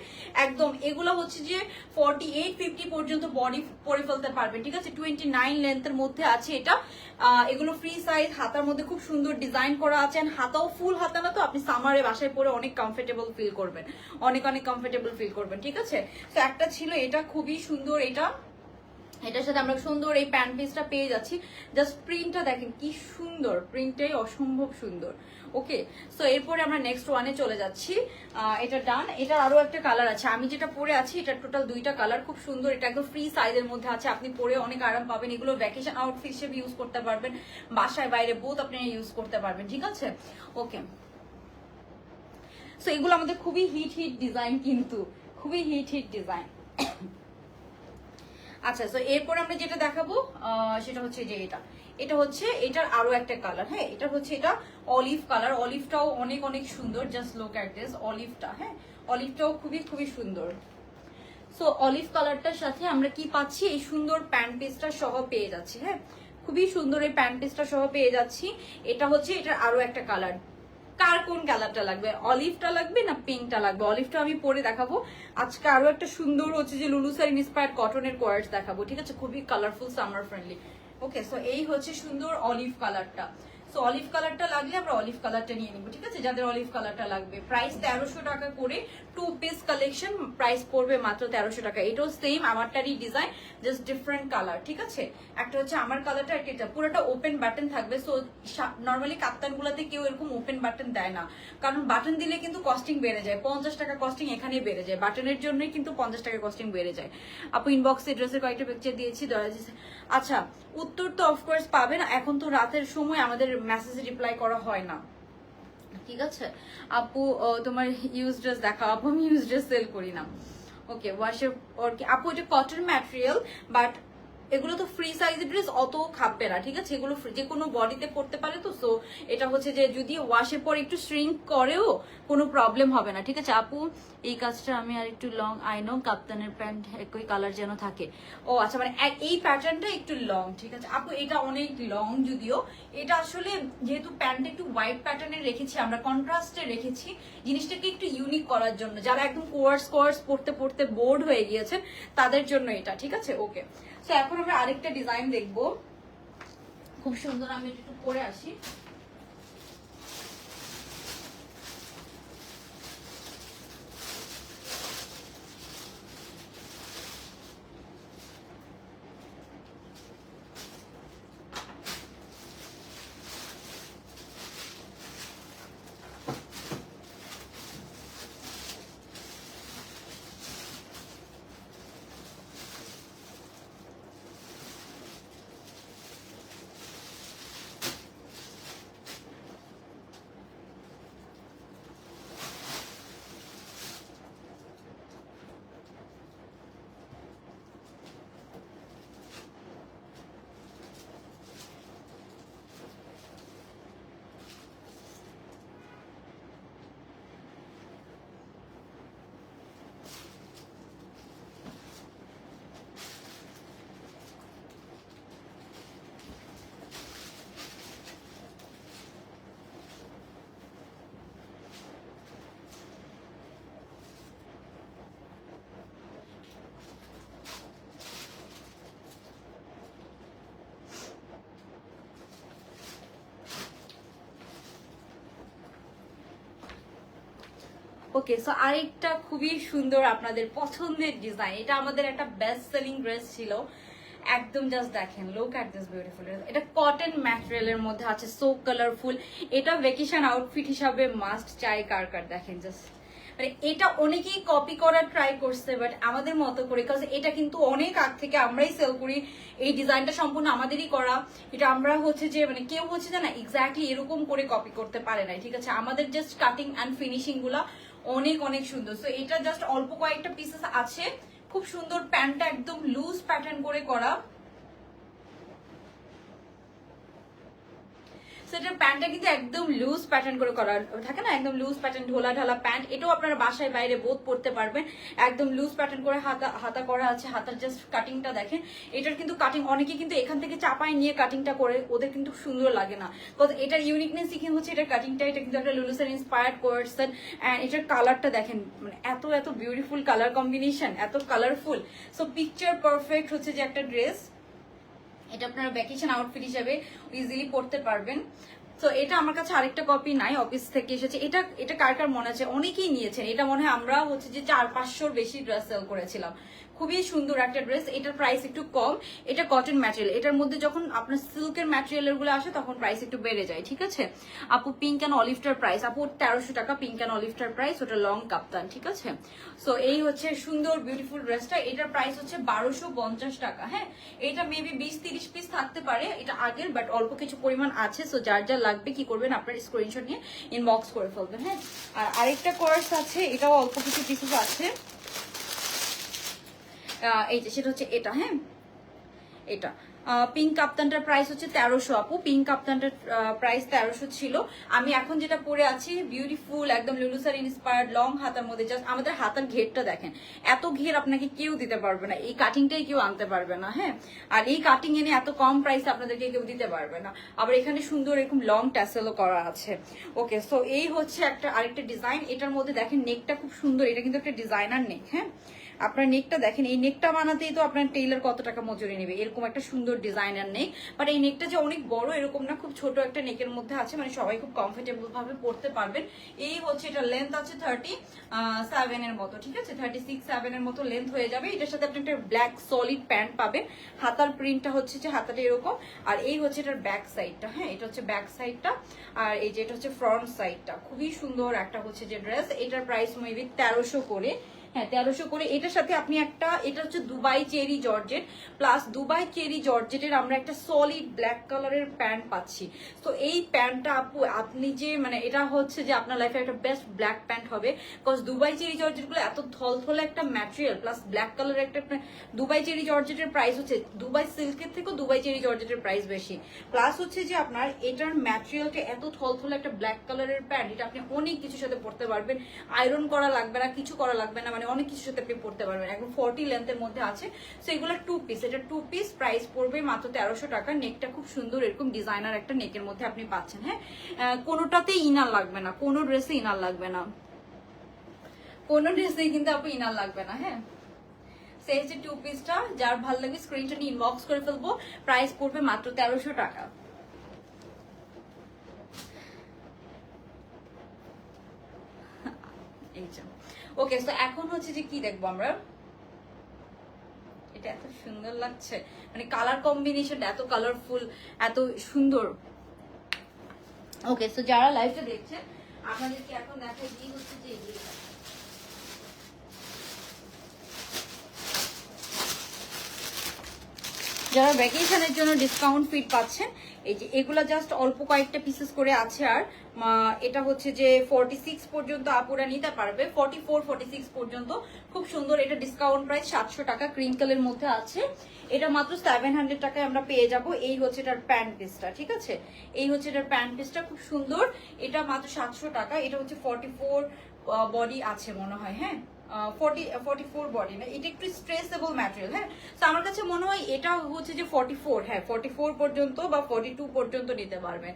একদম। এগুলো হচ্ছে যে 48-50 পর্যন্ত বডি পরে ফেলতে পারবেন, ঠিক আছে। 29 লেন্থের মধ্যে আছে এটা। এগুলো ফ্রি সাইজ, হাতার মধ্যে খুব সুন্দর ডিজাইন করা আছে, হাতাও ফুল হাতা না, তো আপনি সামারে বাসায় পরে অনেক কমফোর্টেবল ফিল করবেন, অনেক অনেক কমফোর্টেবল ফিল করবেন, ঠিক আছে। তো একটা ছিল এটা খুবই সুন্দর, এটার সাথে আমরা সুন্দর এই প্যান্ট পিসটা পেয়ে যাচ্ছি। জাস্ট প্রিন্টটা দেখেন কি সুন্দর, প্রিন্টটাই অসম্ভব সুন্দর। ওকে, সো এরপরে আমরা নেক্সট ওয়ানে চলে যাচ্ছি। এটা ডান। এটা আরো একটা কালার আছে, আমি যেটা পরে আছি এটা টোটাল 2টা কালার, খুব সুন্দর। এটা একদম ফ্রি সাইজের মধ্যে আছে, আপনি পরে অনেক আরাম পাবেন। এগুলো ভ্যাকেশন আউটফিট হিসেবে ইউজ করতে পারবেন, বাসায় বাইরে বোথ আপনি ইউজ করতে পারবেন, ঠিক আছে। ওকে, সো এগুলো আমাদের খুবই হিট ডিজাইন, কিন্তু খুবই হিট ডিজাইন। আচ্ছা, তো এরপর আমরা যেটা দেখাবো সেটা হচ্ছে যে এটা হচ্ছে এটার আরো একটা কালার, হ্যাঁ এটা হচ্ছে এটা অলিভ কালার। অলিভটাও অনেক অনেক সুন্দর, জাস্ট লুক অ্যাট দিস অলিভটা, হ্যাঁ অলিভটাও খুবই খুবই সুন্দর। সো অলিভ কালারটার সাথে আমরা কি পাচ্ছি, এই সুন্দর প্যান্ট পিসটা সহ পেয়ে যাচ্ছি, হ্যাঁ খুবই সুন্দর এই প্যান্ট পিসটা সহ পেয়ে যাচ্ছি। এটা হচ্ছে এটার আরো একটা কালার। কার কোন কালারটা লাগবে, অলিভটা লাগবে না পিঙ্কটা লাগবে? অলিভটা আমি পরে দেখাবো। আজকে আরো একটা সুন্দর হচ্ছে যে লুলুসার ইন্সপায়ার্ড কটনের কোয়ার্স দেখাবো, ঠিক আছে, খুবই কালারফুল, সামার ফ্রেন্ডলি। ওকে, সো এই হচ্ছে সুন্দর অলিভ কালারটা। সো অলিভ কালারটা লাগলে আমরা অলিভ কালারটা নিয়ে নিবো, ঠিক আছে, যাদের অলিভ কালারটা লাগবে। প্রাইস 1300 টাকা করে, 2 পিস কালেকশন, প্রাইস পড়বে মাত্র 1300 টাকা। এটাও সেম আমারটারই ডিজাইন, জাস্ট ডিফারেন্ট কালার, ঠিক আছে। একটা হচ্ছে আমার কালারটা, একটা এটা, পুরোটা ওপেন বাটন থাকবে। সো নর্মালি কাপ্তান গুলাতে কেউ এরকম ওপেন বাটন দেয় না, কারণ বাটন দিলে কিন্তু কস্টিং বেড়ে যায়, 50 টাকা কস্টিং এখানেই বেড়ে যায়, বাটনের জন্যই কিন্তু 50 টাকা কস্টিং বেড়ে যায়। আপু ইনবক্সে ড্রেসের কয়েকটা পিকচার দিয়েছি, আচ্ছা উত্তর তো অফকোর্স পাবেন, এখন তো রাতের সময় আমাদের মেসেজে রিপ্লাই করা হয় না, ঠিক আছে। আপু তোমার ইউজ ড্রেস দেখা, আপু আমি ইউজ ড্রেস সেল করি না। ওকে, ওয়াশের আপু এটা কটন ম্যাটেরিয়াল, বাট এগুলো তো ফ্রি সাইজের ড্রেস, অত খাবে না, ঠিক আছে, এগুলো যে কোনো বডিতে পড়তে পারে। তো সো এটা হচ্ছে যে যদি ওয়াশের পর একটু শ্রিঙ্ক করেও কোনো প্রবলেম হবে না, ঠিক আছে। আপু এই কাজটা আমি আর একটু লং, আইনো কাপ্তানের প্যান্ট একই কালার যেন থাকে। ও আচ্ছা, মানে এই প্যাটার্নটা একটু লং, ঠিক আছে আপু, এটা অনেক লং। যদিও এটা আসলে যেহেতু প্যান্টটা একটু হোয়াইট প্যাটার্নে রেখেছি আমরা, কন্ট্রাস্টে রেখেছি, জিনিসটাকে একটু ইউনিক করার জন্য, যারা একদম কোয়ার্স পড়তে পড়তে বোর্ড হয়ে গিয়েছেন তাদের জন্য এটা, ঠিক আছে। ওকে, তো এখন আমরা আরেকটা ডিজাইন দেখবো, খুব সুন্দর। আমি একটু পরে আসি। ওকে, সো আরেকটা খুবই সুন্দর আপনাদের পছন্দের ডিজাইন, এটা আমাদের একটা বেস্ট সেলিং ড্রেস ছিল একদম। জাস্ট দেখেন, look at this beautiful dress. এটা কটন ম্যাটেরিয়ালের মধ্যে আছে, সো কালারফুল। এটা ভ্যাকেশন আউটফিট হিসাবে মাস্ট চাই কার কার। দেখেন জাস্ট, মানে এটা অনেকেই কপি করার ট্রাই করছে, বাট আমাদের মতো করে, বিকজ এটা কিন্তু অনেক আগ থেকে আমরাই সেল করি। এই ডিজাইনটা সম্পূর্ণ আমাদেরই করা। এটা আমরা হচ্ছে যে মানে কেউ হচ্ছে যে না এক্স্যাক্টলি এরকম করে কপি করতে পারে না, ঠিক আছে। আমাদের জাস্ট কাটিং অ্যান্ড ফিনিশিং গুলা অনেক অনেক সুন্দর। সো এটা জাস্ট অল্প কয়েকটা পিসেস আছে, খুব সুন্দর। প্যান্টটা একদম লুজ প্যাটার্ন করে করা। সেটার প্যান্টটা কিন্তু একদম লুজ প্যাটার্ন করে করা থাকে না, একদম লুজ প্যাটার্ন, ঢোলা ঢালা প্যান্ট। এটাও আপনারা বাসায় বাইরে বোধ পড়তে পারবেন। একদম লুজ প্যাটার্ন করে হাতা করা আছে। হাতার জাস্ট কাটিংটা দেখেন, এটার কিন্তু কাটিং অনেকে কিন্তু এখান থেকে চাপায় নিয়ে কাটিংটা করে, ওদের কিন্তু সুন্দর লাগে না। বিকজ এটার ইউনিকনেস কি হচ্ছে এটার কাটিংটা। এটা কিন্তু একটা লুলুসের ইন্সপায়ার্ড কোয়ার্সেন, অ্যান্ড এটার কালারটা দেখেন, মানে এত এত বিউটিফুল কালার কম্বিনেশন, এত কালারফুল। সো পিকচার পারফেক্ট হচ্ছে যে একটা ড্রেস। এটা আপনারা ভ্যাকেশন আউটফিট হিসেবে ইজিলি পড়তে পারবেন। তো এটা আমার কাছে আরেকটা কপি নাই, অফিস থেকে এসেছে। এটা এটা কার কার মনে আছে, অনেকেই নিয়েছেন। এটা মনে হয় আমরা হচ্ছে যে 400-500 বেশি ড্রেস সেল করেছিলাম। খুবই সুন্দর একটা ড্রেস। এটার প্রাইস একটু কম। এটা কটন ম্যাটেরিয়াল। এটার মধ্যে যখন আপনার সিল্কের ম্যাটেরিয়াল গুলো আসে তখন প্রাইস একটু বেড়ে যায়, ঠিক আছে। আপু পিঙ্ক অ্যান্ড অলিভটার প্রাইস, আপু 1300 টাকা পিঙ্ক অ্যান্ড অলিভটার প্রাইস। ওটা লং কাপ্তান, ঠিক আছে। সো এই হচ্ছে সুন্দর বিউটিফুল ড্রেসটা। এটার প্রাইস হচ্ছে 1250 টাকা। হ্যাঁ, এটা মেবি 20-30 পিস থাকতে পারে, এটা আগের, বাট অল্প কিছু পরিমাণ আছে। সো যার যা লাগবে কি করবেন, আপনার স্ক্রিনশট নিয়ে ইনবক্স করে ফেলবেন। হ্যাঁ, আর আরেকটা কোর্স আছে, এটাও অল্প কিছু পিসেস আছে। এই যে সেটা হচ্ছে এটা। হ্যাঁ, এটা পিঙ্ক কাপ্তানটার প্রাইস হচ্ছে 1300 আপু। পিঙ্ক কাপ্তানটার প্রাইস 1300 ছিল। আমি এখন যেটা পরে আছি বিউটিফুল একদম লুলুসার ইন্সপায়ার্ড লং হাতার মধ্যে। জাস্ট আমাদের হাতার ঘেরটা দেখেন, এত ঘের আপনাকে কেউ দিতে পারবে না, এই কাটিংটাই কেউ আনতে পারবে না। হ্যাঁ, আর এই কাটিং এনে এত কম প্রাইসে আপনাদেরকে কেউ দিতে পারবে না। আবার এখানে সুন্দর এরকম লং ট্যাসেলও করা আছে। ওকে, সো এই হচ্ছে একটা আরেকটা ডিজাইন। এটার মধ্যে দেখেন নেকটা খুব সুন্দর। এটা কিন্তু একটা ডিজাইনার নেক। হ্যাঁ, আপনার নেকটা দেখেন, এই নেকটা বানাতেই তো আপনার টেইলার কত টাকা মজুরি নেবে। এরকম একটা সুন্দর ডিজাইনার নেক, বাট এই নেকটা যে অনেক বড় এরকম না, খুব ছোট একটা নেকের মধ্যে আছে, মানে সবাই খুব কমফোর্টেবল ভাবে পড়তে পারবেন। এই হচ্ছে এটা লেন্থ আছে 37 এর মতো, ঠিক আছে। 36-7 এর মতো লেন্থ হয়ে যাবে। এটার সাথে আপনি একটা ব্ল্যাক সলিড প্যান্ট পাবেন। হাতার প্রিন্টটা হচ্ছে যে হাতাটা এরকম, আর এই হচ্ছে এটার ব্যাক সাইডটা। হ্যাঁ, এটা হচ্ছে ব্যাক সাইডটা, আর এই যে এটা হচ্ছে ফ্রন্ট সাইডটা। খুবই সুন্দর একটা হচ্ছে যে ড্রেস। এটার প্রাইস মেবি 1300 করে। হ্যাঁ, 1300 করে। এটার সাথে আপনি একটা, এটা হচ্ছে Dubai cherry georgette plus Dubai cherry জর্জেটের আমরা একটা সলিড ব্ল্যাক কালারের প্যান্ট পাচ্ছি। তো এই প্যান্টটা আপু আপনি যে মানে এটা হচ্ছে যে আপনার লাইফে একটা বেস্ট ব্ল্যাক প্যান্ট হবে। বিকজ দুবাই চেরি জর্জেট গুলো এত থলথলে একটা ম্যাটেরিয়াল প্লাস ব্ল্যাক কালারের একটা, দুবাই চেরি জর্জেটের প্রাইস হচ্ছে দুবাই সিল্কের থেকেও দুবাই চেরি জর্জেটের প্রাইস বেশি। প্লাস হচ্ছে যে আপনার এটার ম্যাটেরিয়ালটা এত থলথলে একটা ব্ল্যাক কালারের প্যান্ট, এটা আপনি অনেক কিছুর সাথে পড়তে পারবেন। আয়রন করা লাগবে না, কিছু করা লাগবে না, মানে অনেক কিছুর সাথে আপনি পড়তে পারবেন। একদম 40 লেন্থের মধ্যে আছে। সো এগুলো 2 পিস। এটা 2 পিস প্রাইস পড়বে মাত্র 1300 টাকা। নেকটা খুব সুন্দর এরকম ডিজাইনার একটা নেকের মধ্যে আপনি পাচ্ছেন। হ্যাঁ, কোনোটাতে ইনার লাগবে না, কোনো ড্রেসে ইনার লাগবে না, কোনো ড্রেসে কিন্তু আপু ইনার লাগবে না। হ্যাঁ, সেই যে 2 পিসটা যার ভালো লাগবে স্ক্রিনটা নিয়ে ইনবক্স করে ফেলবো। প্রাইস পড়বে মাত্র 1300 টাকা। ওকে, সো এখন হচ্ছে যে কি দেখবো আমরা। এটা এত সুন্দর লাগছে, মানে কালার কম্বিনেশন এত কালারফুল, এত সুন্দর। ওকে, সো যারা লাইভটা দেখছেন আপনাদেরকে এখন দেখাই দিই হচ্ছে যে যারা ভ্যাকেশনের জন্য ডিসকাউন্ট ফিট পাচ্ছেন, এই যে এগুলা জাস্ট অল্প কয়েকটা পিসেস করে আছে। আর এটা হচ্ছে যে 46 পর্যন্ত আপুরা নিতে পারবে, 44-46 পর্যন্ত। খুব সুন্দর। এটা ডিসকাউন্ট প্রাইস 700 টাকা, ক্রিম কালারের মধ্যে আছে। এটা মাত্র 700 টাকায় আমরা পেয়ে যাব। এই হচ্ছে এটার প্যান্ট পিসটা, ঠিক আছে। এই হচ্ছে এটার প্যান্ট পিসটা, খুব সুন্দর। এটা মাত্র 700 টাকা। এটা হচ্ছে 44 বডি আছে মনে হয়। হ্যাঁ, 44 বডি না, এটা একটু স্ট্রেচেবল ম্যাটেরিয়াল। হ্যাঁ, তো আমার কাছে মনে হয় এটা হচ্ছে যে 44, হ্যাঁ 44 পর্যন্ত বা 42 পর্যন্ত নিতে পারবেন।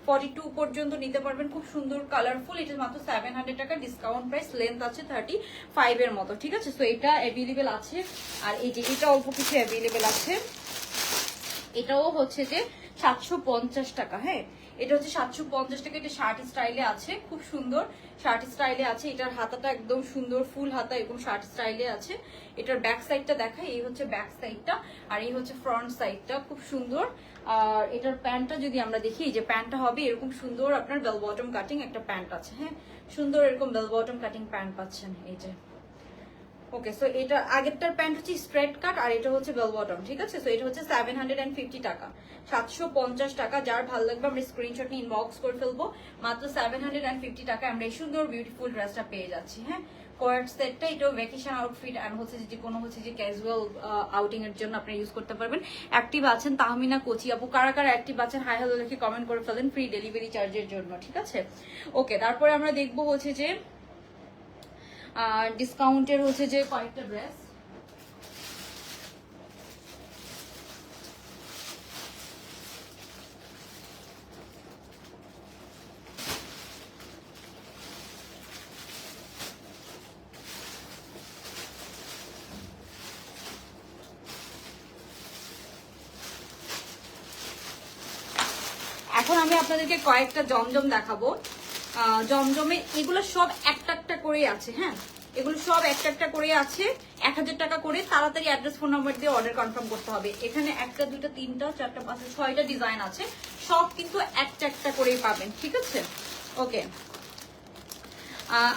42 পর্যন্ত নিতে পারবেন। খুব সুন্দর কালারফুল। এটা মাত্র 700 টাকা, ডিসকাউন্ট প্রাইস। লেন্থ আছে 35 এর মতো, ঠিক আছে। সো এটা অ্যাভেলেবেল আছে। আর এই যে এটা অল্প কিছু অ্যাভেলেবেল আছে। এটাও হচ্ছে যে 750 টাকা। হ্যাঁ, এটা হচ্ছে 750 টাকা। এটা শার্ট স্টাইলে আছে, খুব সুন্দর শার্ট স্টাইলে আছে। এটার হাতাটা একদম সুন্দর, ফুল হাতা এরকম শার্ট স্টাইলে আছে। এটার ব্যাক সাইডটা দেখাই, এই হচ্ছে ব্যাক সাইডটা আর এই হচ্ছে ফ্রন্ট সাইডটা, খুব সুন্দর। আর এটার প্যান্টটা যদি আমরা দেখি, যে প্যান্টটা হবে এরকম সুন্দর, আপনার বেল বটম কাটিং একটা প্যান্ট আছে। হ্যাঁ, সুন্দর এরকম বেল বটম কাটিং প্যান্ট পাচ্ছেন এই যে। ওকে, সো এটা আগেরটার প্যান্ট হচ্ছে স্ট্রেট কাট আর এটা হচ্ছে বেল বটম, ঠিক আছে। সো এটা হচ্ছে 750 টাকা, 750 টাকা। যার ভালো লাগবে আমরা স্ক্রিনশট নিয়ে ইনবক্স করে ফেলবো। মাত্র 750 টাকা আমরা এই সুন্দর বিউটিফুল ড্রেসটা পেয়ে যাচ্ছি। হ্যাঁ, কোয়ার্ট সেটটা, এটাও ভ্যাকেশন আউটফিট আর হচ্ছে যে কোনো হচ্ছে যে ক্যাজুয়াল আউটিং এর জন্য আপনি ইউজ করতে পারবেন। অ্যাক্টিভ আছেন তাহমিনা কোচি আপু, কারা কারা অ্যাক্টিভ আছেন হাই হ্যালো লিখে কমেন্ট করে ফেলেন, ফ্রি ডেলিভারি চার্জের জন্য, ঠিক আছে। ওকে, তারপরে আমরা দেখবো হচ্ছে যে ডিসকাউন্টের হচ্ছে যে কয়েকটা ড্রেস। এখন আমি আপনাদেরকে কয়েকটা জমজম দেখাবো। জমজমে এগুলো সব একটা একটা করে আছে। হ্যাঁ, এগুলো সব একটা একটা করে আছে, 1000 টাকা করে। তাড়াতাড়ি অ্যাড্রেস ফোন নাম্বার দিয়ে অর্ডার কনফার্ম করতে হবে। এখানে 1টা 2টা 3টা 4টা 5টা 6টা ডিজাইন আছে, সব কিন্তু একটা একটা করেই পাবেন, ঠিক আছে। ওকে,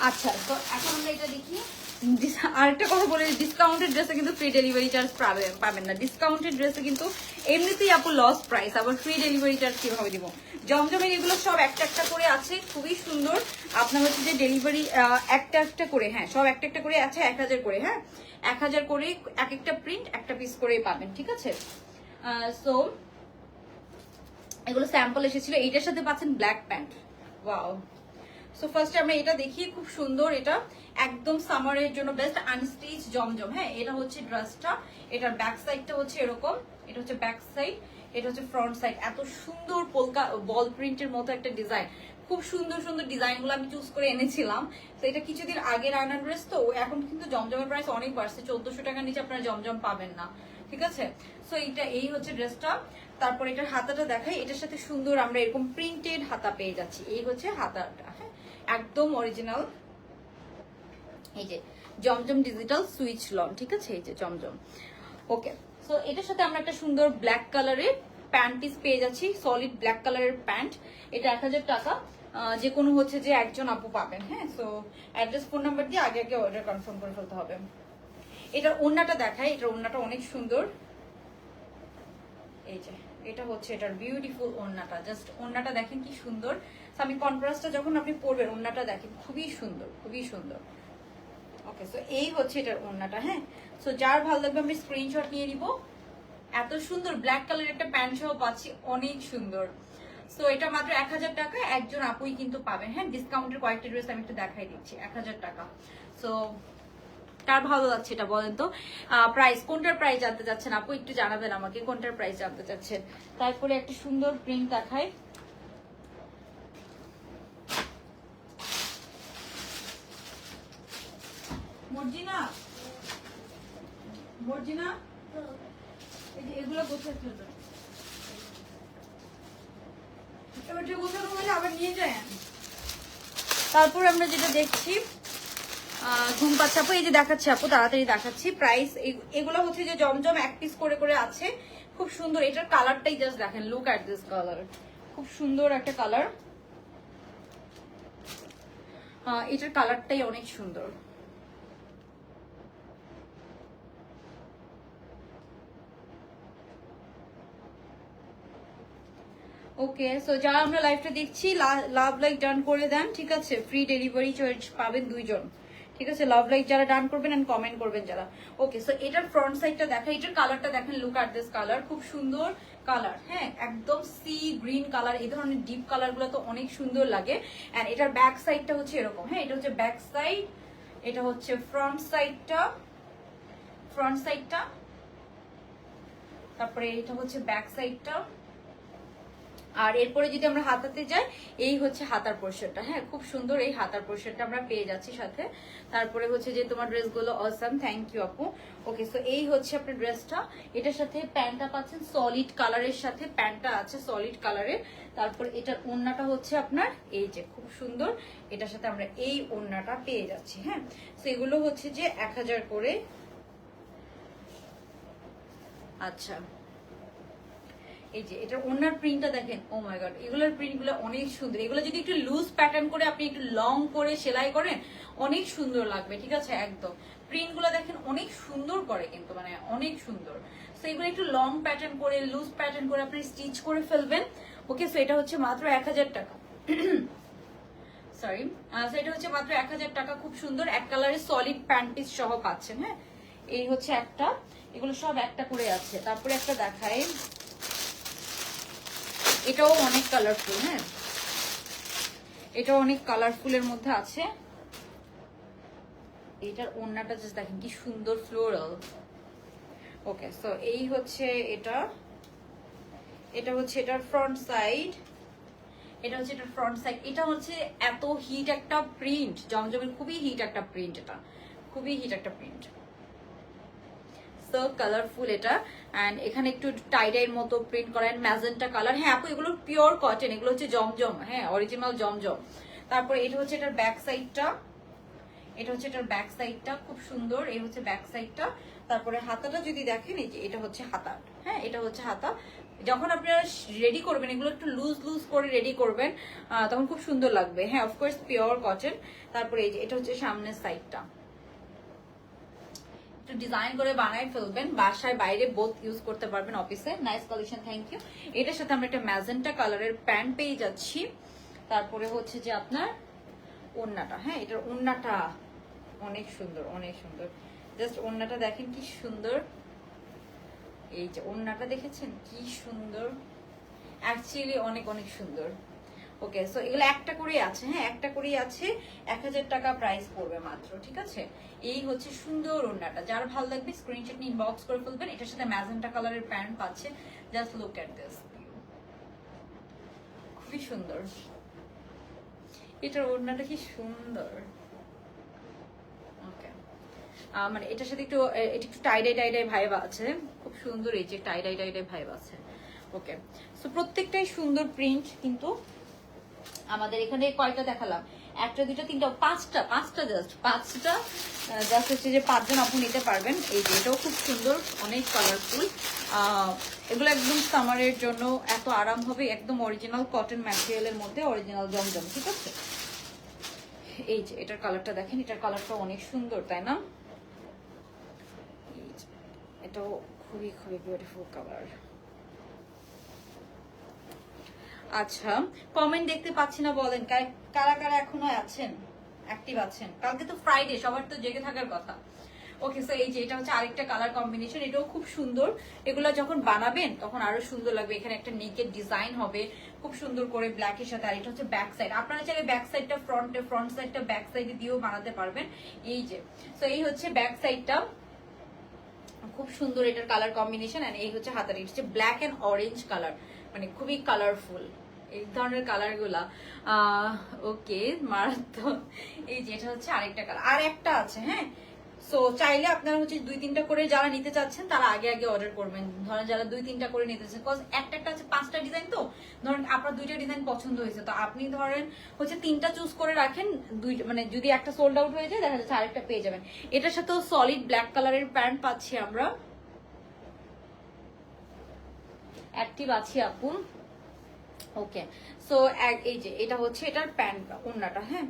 আচ্ছা, তো এখন আমরা এটা দেখি। আরেকটা কথা বলে, ডিসকাউন্টেড ড্রেসে কিন্তু ফ্রি ডেলিভারি চার্জ পাবেন না। ডিসকাউন্টেড ড্রেসে কিন্তু এমনিতেই আপু লস প্রাইস, আবার ফ্রি ডেলিভারি চার্জ কিভাবে দিব। জমজমের এগুলো সব একটা একটা করে আছে, খুবই সুন্দর। আপনার হচ্ছে যে ডেলিভারি একটা একটা করে, হ্যাঁ সব একটা একটা করে আছে, 1000 করে। হ্যাঁ, 1000 করে এক একটা প্রিন্ট একটা পিস করেই পাবেন, ঠিক আছে। সো এগুলো স্যাম্পল এসেছিল। এইটার সাথে পাচ্ছেন ব্ল্যাক প্যান্ট, ওয়াও। সো ফার্স্টে আমরা এটা দেখি, খুব সুন্দর। এটা একদম সামারের জন্য বেস্ট, আনস্টিচ জমজম। হ্যাঁ, এটা হচ্ছে ড্রেসটা, এটার ব্যাক সাইডটা হচ্ছে এরকম, এটা হচ্ছে ব্যাক সাইড, এটা হচ্ছে ফ্রন্ট সাইড। এত সুন্দর পোলকা বল প্রিন্টের মতো একটা ডিজাইন, খুব সুন্দর সুন্দর ডিজাইন গুলো আমি চুজ করে এনেছিলাম। তো এটা কিছুদিন আগের আনা ড্রেস, তো এখন কিন্তু জমজমের প্রাইস অনেক বাড়ছে, 1400 টাকার নিচে আপনারা জমজম পাবেন না, ঠিক আছে। সো এটা এই হচ্ছে ড্রেসটা। তারপর এটার হাতাটা দেখাই, এটার সাথে সুন্দর আমরা এরকম প্রিন্টেড হাতা পেয়ে যাচ্ছি। এই হচ্ছে হাতাটা, হ্যাঁ একদম অরিজিনাল। এই যে জমজম ডিজিটাল সুইচ লন, ঠিক আছে, এই যে জমজম। ওকে, সো এটার সাথে আমরা একটা সুন্দর ব্ল্যাক কালারের প্যান্ট পিস পেয়ে যাচ্ছি, সলিড ব্ল্যাক কালারের প্যান্ট। এটা 1000 টাকা, যে কোনো হচ্ছে যে একজন আপু পাবেন। হ্যাঁ, সো অ্যাড্রেস ফোন নাম্বার দিয়ে আগে আগে অর্ডার কনফার্ম করে ফেলতে হবে। এটার ওড়নাটা দেখাই, এটার ওড়নাটা অনেক সুন্দর। এই যে এটা হচ্ছে এটার বিউটিফুল ওড়নাটা, জাস্ট ওড়নাটা দেখেন কি সুন্দর। আমি কন্ট্রাস্টটা যখন আপনি পরবেন, ওড়নাটা দেখেন খুবই সুন্দর, খুবই সুন্দর। ওকে, সো এই হচ্ছে এটার ওড়নাটা। হ্যাঁ, সো যার ভালো লাগবে আমি স্ক্রিনশট নিয়ে নিব। এত সুন্দর ব্ল্যাক কালার একটা প্যান্ট সহ পাচ্ছি, অনেক সুন্দর। সো এটা মাত্র 1000 টাকা, একজন আপুই কিন্তু পাবেন। হ্যাঁ, ডিসকাউন্টের কয়েকটা ড্রেস আমি একটু দেখাই দিচ্ছি, 1000 টাকা। সো কার ভালো লাগছে এটা বলেন তো। প্রাইস, কোনটার প্রাইস জানতে চাচ্ছেন আপু, একটু জানাবেন আমাকে কোনটার প্রাইস জানতে চাচ্ছেন। তারপরে একটা সুন্দর প্রিন্ট দেখায়, মর্জিনা মর্জিনা এই যে এগুলো গোছাতে হবে, এবার যে গোছানো হলে আবার নিয়ে যায়। তারপর আমরা যেটা দেখছি ঘুম পাচ্ছে আপু, এই যে দেখাচ্ছি আপু, তাড়াতাড়ি দেখাচ্ছি। প্রাইস এগুলো হচ্ছে যে জমজম এক পিস করে করে আছে, খুব সুন্দর। এটার কালারটাই জাস্ট দেখেন, লুক অ্যাট দিস কালার, খুব সুন্দর একটা কালার। এটার কালারটাই অনেক সুন্দর। ওকে, সো যারা আমরা লাইভটা দেখছি, লাভ লাইক ডান করে দেন, ঠিক আছে। ফ্রি ডেলিভারি চার্জ পাবেন 2 জন, ঠিক আছে। লাভ লাইক যারা ডান করবেন এন্ড কমেন্ট করবেন যারা। ওকে, সো এটার ফ্রন্ট সাইডটা দেখা, এটার কালারটা দেখেন, লুক অ্যাট দিস কালার, খুব সুন্দর কালার। হ্যাঁ, একদম সি গ্রিন কালার, এই ধরনের ডিপ কালার গুলো তো অনেক সুন্দর লাগে। এন্ড এটার ব্যাক সাইডটা হচ্ছে এরকম। হ্যাঁ, এটা হচ্ছে ব্যাক সাইড, এটা হচ্ছে ফ্রন্ট সাইডটা, ফ্রন্ট সাইডটা। তারপরে এটা হচ্ছে ব্যাক সাইডটা। আর এরপরে যদি আমরা হাতাতে যাই, এই হচ্ছে হাতার পোর্শনটা। হ্যাঁ, খুব সুন্দর এই হাতার পোর্শনটা আমরা পেয়ে যাচ্ছি সাথে। তারপরে হচ্ছে যে তোমার ড্রেসগুলো অসাম, থ্যাংক ইউ আপু। ওকে, সো এই হচ্ছে আপনার ড্রেসটা। এটার সাথে প্যান্টটা পাচ্ছেন সলিড কালারের সাথে, প্যান্টটা আছে সলিড কালারের। তারপর এটার ওড়নাটা হচ্ছে আপনার এই যে খুব সুন্দর, এটার সাথে আমরা এই ওড়নাটা পেয়ে যাচ্ছি। হ্যাঁ, তো এগুলো হচ্ছে যে 1000 করে। আচ্ছা, এই যে এটার ওনার প্রিন্টটা দেখেন, ও মাই গড, এগুলোর প্রিন্টগুলো অনেক সুন্দর। এগুলো যদি একটু লুজ প্যাটার্ন করে আপনি একটু লং করে সেলাই করেন অনেক সুন্দর লাগবে, ঠিক আছে? একদম প্রিন্টগুলো দেখেন অনেক সুন্দর করে, কিন্তু মানে অনেক সুন্দর। সো এগুলো একটু লং প্যাটার্ন করে লুজ প্যাটার্ন করে আপনি স্টিচ করে ফেলবেন। ওকে, সো এটা হচ্ছে মাত্র 1000 টাকা। সরি, এটা হচ্ছে মাত্র 1000 টাকা। খুব সুন্দর এক কালারের সলিড প্যান্ট পিস সহ পাচ্ছেন। হ্যাঁ, এই হচ্ছে একটা, এগুলো সব একটা করে আছে। তারপরে একটা দেখাই, এটাও অনেক কালারফুল। হ্যাঁ, এটাও অনেক কালারফুলের মধ্যে আছে। এটার ওড়নাটা জাস্ট দেখেন কি সুন্দর ফ্লোরাল। ওকে, সো এই হচ্ছে এটা, এটা হচ্ছে এটার ফ্রন্ট সাইড, এটা হচ্ছে এটার ফ্রন্ট সাইড। এটা হচ্ছে এত হিট একটা প্রিন্ট, জমজমের খুবই হিট একটা প্রিন্ট, এটা খুবই হিট একটা প্রিন্ট, সো কালারফুল এটা। অ্যান্ড এখানে একটু টাইডাইয়ের মতো প্রিন্ট করেন, ম্যাজেন্টা কালার। হ্যাঁ আপু, এগুলো পিওর কটন, এগুলো হচ্ছে জমজম। হ্যাঁ, অরিজিনাল জমজম। তারপরে এটা হচ্ছে এটার ব্যাক সাইডটা, এটা হচ্ছে এটার ব্যাক সাইডটা খুব সুন্দর। এই হচ্ছে ব্যাক সাইডটা। তারপরে হাতাটা যদি দেখেন, এই যে এটা হচ্ছে হাতা। হ্যাঁ, এটা হচ্ছে হাতা। যখন আপনারা রেডি করবেন এগুলো একটু লুজ লুজ করে রেডি করবেন, তখন খুব সুন্দর লাগবে। হ্যাঁ, অফকোর্স পিওর কটন। তারপরে এই যে এটা হচ্ছে সামনের সাইডটা, একটু ডিজাইন করে বানায় ফেলবেন, বাসায় বাইরে বোথ ইউজ করতে পারবেন, অফিসে। Nice collection, thank you. এটার সাথে আমরা একটা ম্যাজেন্টা কালারের প্যান্ট পেয়ে যাচ্ছি। তারপরে হচ্ছে যে আপনার ওড়নাটা, হ্যাঁ এটার ওড়নাটা অনেক সুন্দর, অনেক সুন্দর। জাস্ট ওড়নাটা দেখেন কি সুন্দর, এই যে ওড়নাটা দেখেছেন কি সুন্দর, অ্যাকচুয়ালি অনেক অনেক সুন্দর। ওকে, সো এগুলো একটা করেই আছে। হ্যাঁ, একটা করেই আছে, 1000 টাকা প্রাইস পড়বে মাত্র, ঠিক আছে? এই হচ্ছে সুন্দর ওড়নাটা, যার ভালো লাগবে স্ক্রিনশট নিয়ে ইনবক্স করে ফেলবেন। এটার সাথে ম্যাজেন্টা কালারের প্যান্ট পাচ্ছে, জাস্ট লুক এট দিস, খুবই সুন্দর। এটার ওড়নাটা কি সুন্দর। ওকে, মানে এটার সাথে একটু এটা একটু টাইডাই টাইডাই ভাইব আছে, খুব সুন্দর। এই যে টাইডাই টাইডাই ভাইব আছে। ওকে, সো প্রত্যেকটাই সুন্দর প্রিন্ট। কিন্তু আমাদের এখানে কয়টা দেখালাম, একটা দুইটা তিনটা পাঁচটা, পাঁচটা জাস্ট হচ্ছে যে 5 জন আপনি নিতে পারবেন। এই যে এটাও খুব সুন্দর, অনেক কালারফুল। এগুলো একদম সামারের জন্য এত আরাম হবে, একদম অরিজিনাল কটন ম্যাটেরিয়ালের মধ্যে, অরিজিনাল জমজম, ঠিক আছে? এই যে এটার কালারটা দেখেন, এটার কালারটা অনেক সুন্দর, তাই না? এটাও খুবই খুবই বিউটিফুল কালার। আচ্ছা, কমেন্ট দেখতে পাচ্ছি না, বলেন কারা কারা এখনো আছেন, অ্যাক্টিভ আছেন? কালকে তো ফ্রাইডে, সবার তো জেগে থাকার কথা। ওকে, সো এই যে এটা হচ্ছে আরেকটা কালার কম্বিনেশন, এটাও খুব সুন্দর। এগুলো যখন বানাবেন তখন আরো সুন্দর লাগবে। এখানে একটা নেকের ডিজাইন হবে খুব সুন্দর করে ব্ল্যাকের সাথে। আর এটা হচ্ছে ব্যাক সাইড, আপনারা চাইলে ব্যাক সাইডটা ফ্রন্ট সাইডটা ব্যাক সাইডে দিয়েও বানাতে পারবেন। এই যে, সো এই হচ্ছে ব্যাক সাইডটা, খুব সুন্দর এটার কালার কম্বিনেশন। এন্ড এই হচ্ছে হাতার, এটা হচ্ছে ব্ল্যাক এন্ড অরেঞ্জ কালার, মানে খুবই কালারফুল এই ধরনের কালার গুলা। ওকে, মারাত্মক। এই যে এটা হচ্ছে আরেকটা কালার, আর একটা আছে। হ্যাঁ, সো চাইলে আপনারা হচ্ছে 2-3টা করে যারা নিতে চাচ্ছেন তারা আগে আগে অর্ডার করবেন। ধরেন যারা 2-3টা করে নিতে চাচ্ছেন, বিকজ একটা একটা আছে 5টা ডিজাইন, তো ধরেন আপনার 2টা ডিজাইন পছন্দ হয়েছে, তো আপনি ধরেন হচ্ছে 3টা চুজ করে রাখেন। মানে যদি একটা সোল্ড আউট হয়ে যায়, দেখা যাচ্ছে আরেকটা পেয়ে যাবেন। এটার সাথেও সলিড ব্ল্যাক কালারের প্যান্ট পাচ্ছি আমরা, অ্যাক্টিভ আছি আপু। ওকে, সো এই যে এটা হচ্ছে এটার প্যান্ট ওন্নাটা। হ্যাঁ,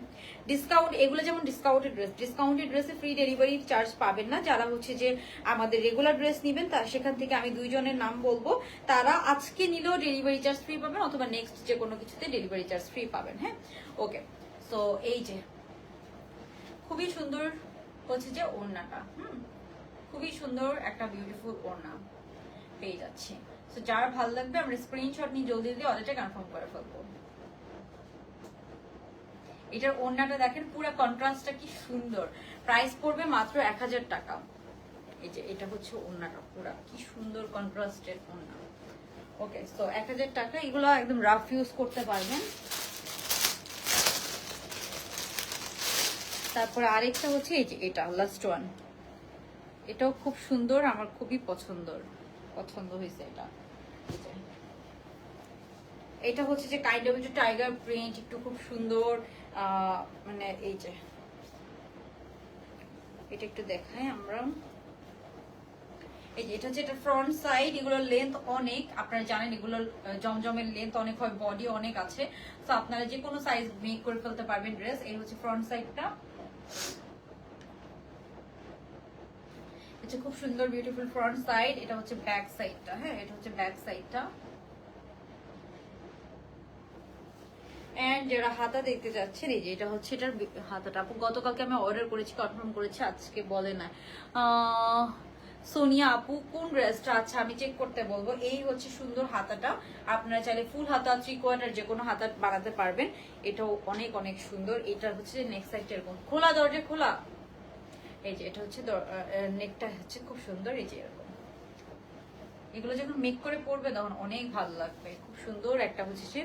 ডিসকাউন্ট, এগুলো যেমন ডিসকাউন্টেড ড্রেস, ডিসকাউন্টেড ড্রেসে ফ্রি ডেলিভারি চার্জ পাবেন না। যারা হচ্ছে যে আমাদের রেগুলার ড্রেস নেবেন, তার সেখান থেকে আমি 2 জনের নাম বলবো, তারা আজকে নিলেও ডেলিভারি চার্জ ফ্রি পাবেন, অথবা নেক্সট যে কোনো কিছুতে ডেলিভারি চার্জ ফ্রি পাবেন। হ্যাঁ, ওকে, সো এই যে খুবই সুন্দর হচ্ছে যে ওড়নাটা, খুবই সুন্দর একটা বিউটিফুল ওড়না পেয়ে যাচ্ছি। তো যার ভালো লাগবে আমরা স্ক্রিনশট নিয়ে জলদি জলদি অর্ডারটা কনফার্ম করে ফেলবো। এটার ওড়নাটা দেখেন, পুরো কন্ট্রাস্টটা কি সুন্দর। প্রাইস পড়বে মাত্র 1000 টাকা। এই যে এটা হচ্ছে ওড়নাটা, পুরো কি সুন্দর কন্ট্রাস্টের ওড়না। ওকে, সো 1000 টাকা, এগুলো একদম রাফ ইউজ করতে পারবেন। তারপরে আরেকটা হচ্ছে এই যে এটা লাস্ট ওয়ান, এটাও খুব সুন্দর, আমার খুবই পছন্দ হয়েছে এটা। এটা হচ্ছে যে কাইন্ড অফ একটু টাইগার প্রিন্ট, একটু খুব সুন্দর, মানে এই যে এটা একটু দেখাই আমরা, এই যে এটা হচ্ছে এটা ফ্রন্ট সাইড, এগুলোর লেন্থ অনেক, আপনারা জানেন এগুলোর জমজমের লেন্থ অনেক হয়, বডি অনেক আছে, তো আপনারা যে কোনো সাইজ মেক করে ফেলতে পারবেন ড্রেস। এই হচ্ছে ফ্রন্ট সাইডটা, এটা খুব সুন্দর বিউটিফুল ফ্রন্ট সাইড। এটা হচ্ছে ব্যাক সাইডটা, হ্যাঁ এটা হচ্ছে ব্যাক সাইডটা। এন্ড যারা হাতা দেখতে যাচ্ছেন, এই যে এটা হচ্ছে এটার হাতাটা, আপু গতকালকে আমি অর্ডার করেছি, কনফার্ম করেছি, আজকে বলে না সোনিয়া আপু কোন ড্রেসটা, আচ্ছা আমি চেক করতে বলবো। এই হচ্ছে সুন্দর হাতাটা, আপনারা চাইলে ফুল হাতা, 3/4 যে কোনো হাতা বানাতে পারবেন, এটাও অনেক অনেক সুন্দর। এটা হচ্ছে নেক্সট সাইড এরকম খোলা, দরজা খোলা, এই যে এটা হচ্ছে নেকটা হচ্ছে খুব সুন্দর, এই যে এরকম, এগুলো যখন মেক করে পরবে তখন অনেক ভালো লাগবে, খুব সুন্দর একটা হচ্ছে যে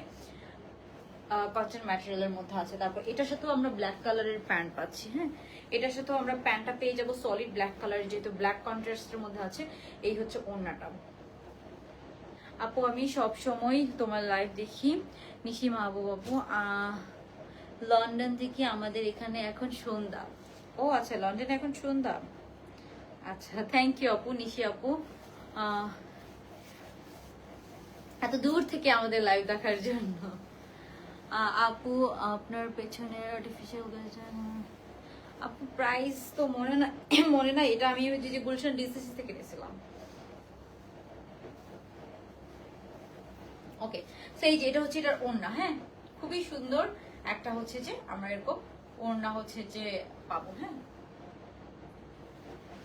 কটন ম্যাটেরিয়ালের মধ্যে আছে। তারপর এটার সাথেও আমরা ব্ল্যাক কালারের প্যান্ট পাচ্ছি, হ্যাঁ এটার সাথেও আমরা প্যান্টটা পেয়ে যাবো সলিড ব্ল্যাক কালার, যেহেতু ব্ল্যাক কন্ট্রাস্টের মধ্যে আছে। এই হচ্ছে ওড়নাটা। আপু আমি সব সময় তোমার লাইভ দেখি, নিশিমা আবু বাবু লন্ডন থেকে, আমাদের এখানে এখন সন্ধ্যা। ও আচ্ছা, লন্ডনে এখন সন্ধ্যা, আচ্ছা থ্যাংক ইউ আপু, নিশি আপু এত দূর থেকে আমাদের লাইভ দেখার জন্য। আপু আপনার পেছনের আর্টিফিশিয়াল গাছটা, আপু প্রাইস তো মনে না, এটা আমি যে গুলশান ডিসিসি থেকে নিয়েছিলাম। ওকে, সেই যে এটা হচ্ছে এটার ওড়না, হ্যাঁ খুবই সুন্দর একটা হচ্ছে যে আমরা এরকম ওড়না হচ্ছে যে পাবো, হ্যাঁ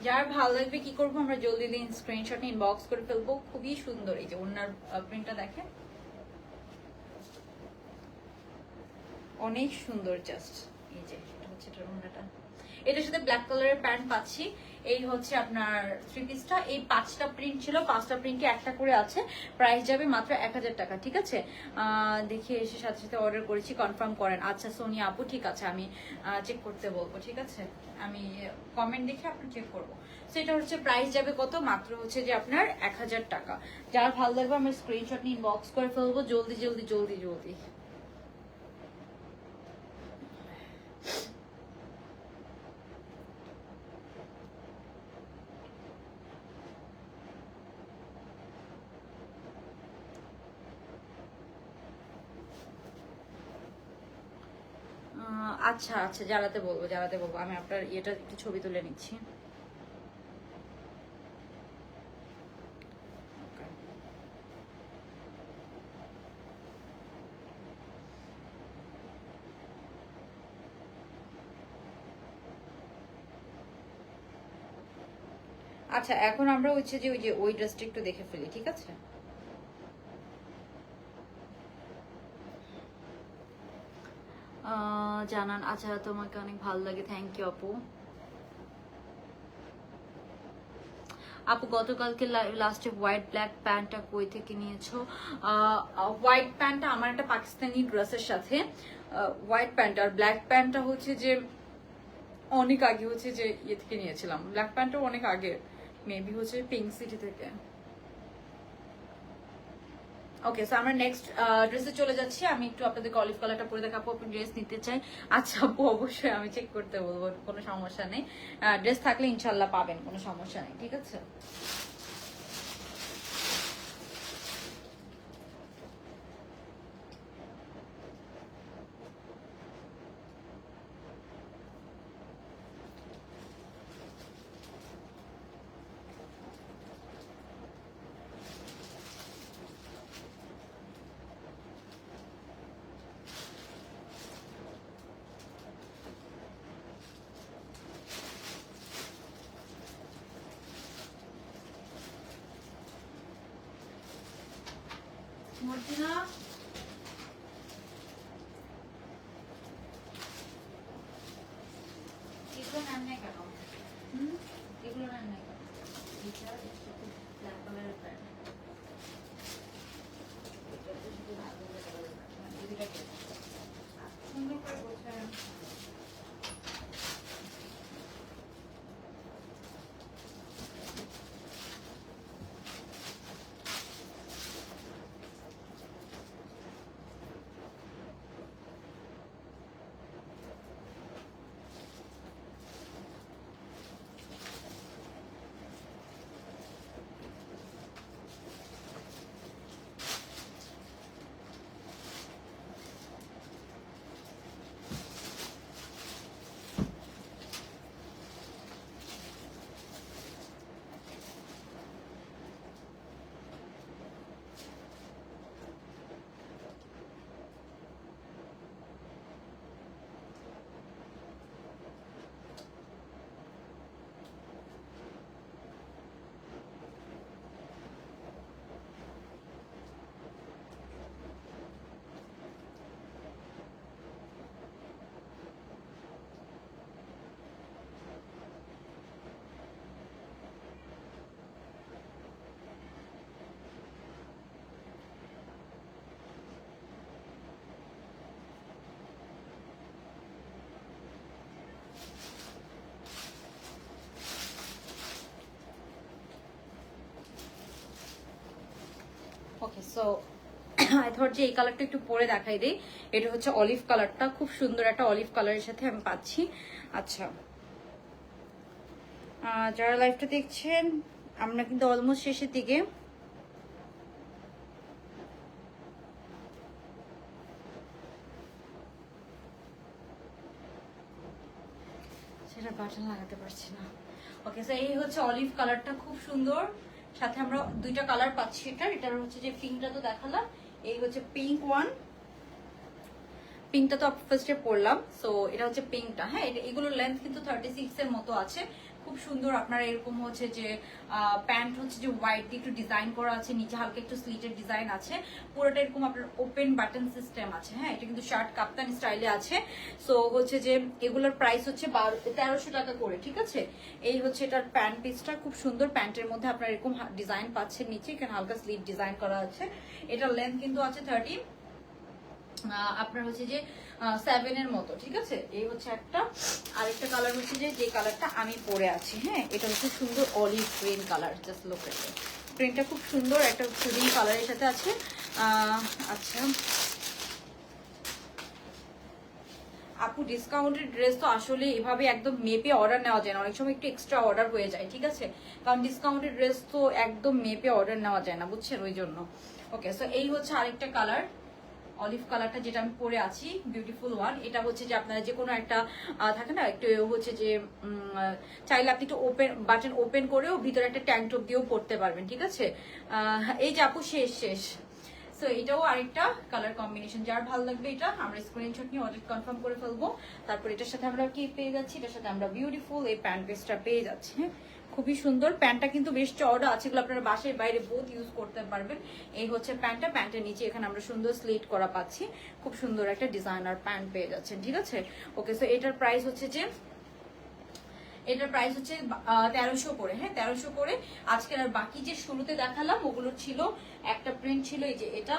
যার ভালো লাগবে কি করবো আমরা জলদি দিন স্ক্রিনশট ইনবক্স করে ফেলবো। খুবই সুন্দর, এই যে ওড়নার প্রিন্টটা দেখেন, অনেক সুন্দর, জাস্ট এই যে এটা হচ্ছে এটার ওড়নাটা, এটার সাথে ব্ল্যাক কালারের প্যান্ট পাচ্ছি। এই হচ্ছে আপনার থ্রি পিসটা, এই 5টা প্রিন্ট ছিল, 5টা প্রিন্টে একটা করে আছে, প্রাইস যাবে মাত্র 1000 টাকা, ঠিক আছে। দেখে এসে সাথে সাথে অর্ডার করেছি, কনফার্ম করেন। আচ্ছা সোনিয়া আপু ঠিক আছে, আমি চেক করতে বলবো, ঠিক আছে আমি কমেন্ট দেখে আপনার চেক করবো। সেটা হচ্ছে প্রাইস যাবে কত, মাত্র হচ্ছে যে আপনার 1000 টাকা। যার ভালো লাগবে আমি স্ক্রিনশট নিয়ে ইনবক্স করে ফেলবো, জলদি জলদি জলদি জলদি। আচ্ছা আচ্ছা, জ্বালাতে বলবো, আমি আপনার ইয়েটা একটু ছবি তুলে নিচ্ছি। আচ্ছা এখন আমরা হচ্ছে যে ওই ড্রেসটা একটু দেখে ফেলি, ঠিক আছে। জানান, আচ্ছা তোমাকে অনেক ভালো লাগে, থ্যাংক ইউ আপু। আপু গতকালকে লাস্টে হোয়াইট ব্ল্যাক প্যান্টটা কই থেকে নিয়েছো? হোয়াইট প্যান্টটা আমার একটা পাকিস্তানি ড্রেসের সাথে, হোয়াইট প্যান্ট আর ব্ল্যাক প্যান্টটা হচ্ছে যে অনেক আগে হচ্ছে যে ইয়ে থেকে নিয়েছিলাম, ব্ল্যাক প্যান্টটা অনেক আগে, মেবি হচ্ছে পিঙ্ক সিটি থেকে। ওকে, সো আমরা নেক্সট ড্রেসে চলে যাচ্ছি। আমি একটু আপনাদেরকে অলিভ কালারটা পরে দেখাবো, আপনি ড্রেস নিতে চাই। আচ্ছা আপু অবশ্যই আমি চেক করতে বলবো, কোনো সমস্যা নেই, ড্রেস থাকলে ইনশাল্লাহ পাবেন, কোনো সমস্যা নেই, ঠিক আছে। মর্জিনা এগুলো নেন নাই কেন? এগুলো নেন নাই কেন? ব্ল্যাক কালারের pant okay, so I thought যে এই কালারটা একটু পরে দেখাই দিই। এটা হচ্ছে অলিভ কালারটা, খুব সুন্দর একটা অলিভ কালারের সাথে আমি পাচ্ছি। আচ্ছা, যারা লাইভটা দেখছেন, আমরা কিন্তু অলমোস্ট শেষের দিকে। সেটা বাটন লাগাতে পারছি না। ওকে, সো এই হচ্ছে অলিভ কালারটা, খুব সুন্দর। সাথে আমরা দুইটা কালার পাচ্ছি। এটার হচ্ছে যে পিঙ্কটা তো দেখালাম, এই হচ্ছে পিঙ্ক ওয়ান। পিঙ্কটা তো ফার্স্টে পরলাম, সো এটা হচ্ছে পিঙ্কটা। হ্যাঁ, এগুলোর লেন্থ কিন্তু 36 এর মতো আছে। খুব সুন্দর। আপনার এরকম হচ্ছে যে প্যান্ট হচ্ছে যে হোয়াইট দিয়ে একটু ডিজাইন করা আছে, নিচে হালকা একটু স্লিটের ডিজাইন আছে, পুরোটা এরকম আপনার ওপেন বাটন সিস্টেম আছে। হ্যাঁ, এটা কিন্তু শার্ট কাপ্তান স্টাইলে আছে। সো হচ্ছে যে এগুলোর প্রাইস হচ্ছে 1300 টাকা করে, ঠিক আছে। এই হচ্ছে এটার প্যান্ট পিসটা, খুব সুন্দর। প্যান্টের মধ্যে আপনার এরকম ডিজাইন পাচ্ছেন, নিচে এখানে হালকা স্লিট ডিজাইন করা আছে। এটার লেন্থ কিন্তু আছে 30, আপনার হচ্ছে যে 7 এর মতো, ঠিক আছে। এই হচ্ছে একটা। আরেকটা কালার হচ্ছে যে কালারটা আমি পরে আছি। হ্যাঁ, এটা হচ্ছে সুন্দর olive green colour. Just look at it, প্রিন্টটা খুব সুন্দর, একটা সুদিং কালারের সাথে আছে। আচ্ছা আপু, ডিসকাউন্টেড ড্রেস তো আসলে এভাবে একদম মেপে অর্ডার নেওয়া যায় না, অনেক সময় একটু এক্সট্রা অর্ডার হয়ে যায়, ঠিক আছে। কারণ ডিসকাউন্টেড ড্রেস তো একদম মেপে অর্ডার নেওয়া যায় না, বুঝছেন, ওই জন্য। ওকে, সো এই হচ্ছে আরেকটা কালার, অলিভ কালারটা, যেটা আমি পরে আছি, বিউটিফুল ওয়ান। এটা হচ্ছে যে আপনারা যে কোনো একটা থাকে না, একটু হচ্ছে যে চাইলে আপনি একটু বাটন ওপেন করেও ভিতরে একটা ট্যাঙ্ক টপ দিয়েও পরতে পারবেন, ঠিক আছে। এই যে আপু, শেষ। সো এটাও আরেকটা কালার কম্বিনেশন, যার ভালো লাগবে এটা আমরা স্ক্রিনশট নিয়ে অর্ডার কনফার্ম করে ফেলবো। তারপর এটার সাথে আমরা কি পেয়ে যাচ্ছি, এটার সাথে আমরা বিউটিফুল এই প্যান্ট পিসটা পেয়ে যাচ্ছি। হ্যাঁ, খুবই সুন্দর। প্যান্টটা কিন্তু বেশ চওড়া আছে, এগুলো আপনারা বাসায় বাইরে বোথ ইউজ করতে পারবেন। এই হচ্ছে প্যান্টটা, প্যান্টের নিচে এখানে আমরা সুন্দর স্লিট করা পাচ্ছি, খুব সুন্দর একটা ডিজাইনার প্যান্ট পেয়ে যাচ্ছেন, ঠিক আছে। ওকে, সো এটার প্রাইস হচ্ছে 1300 করে। হ্যাঁ, 1300 করে। আজকের আর বাকি যে শুরুতে দেখালাম ওগুলো ছিল, একটা প্রিন্ট ছিল এই যে এটা,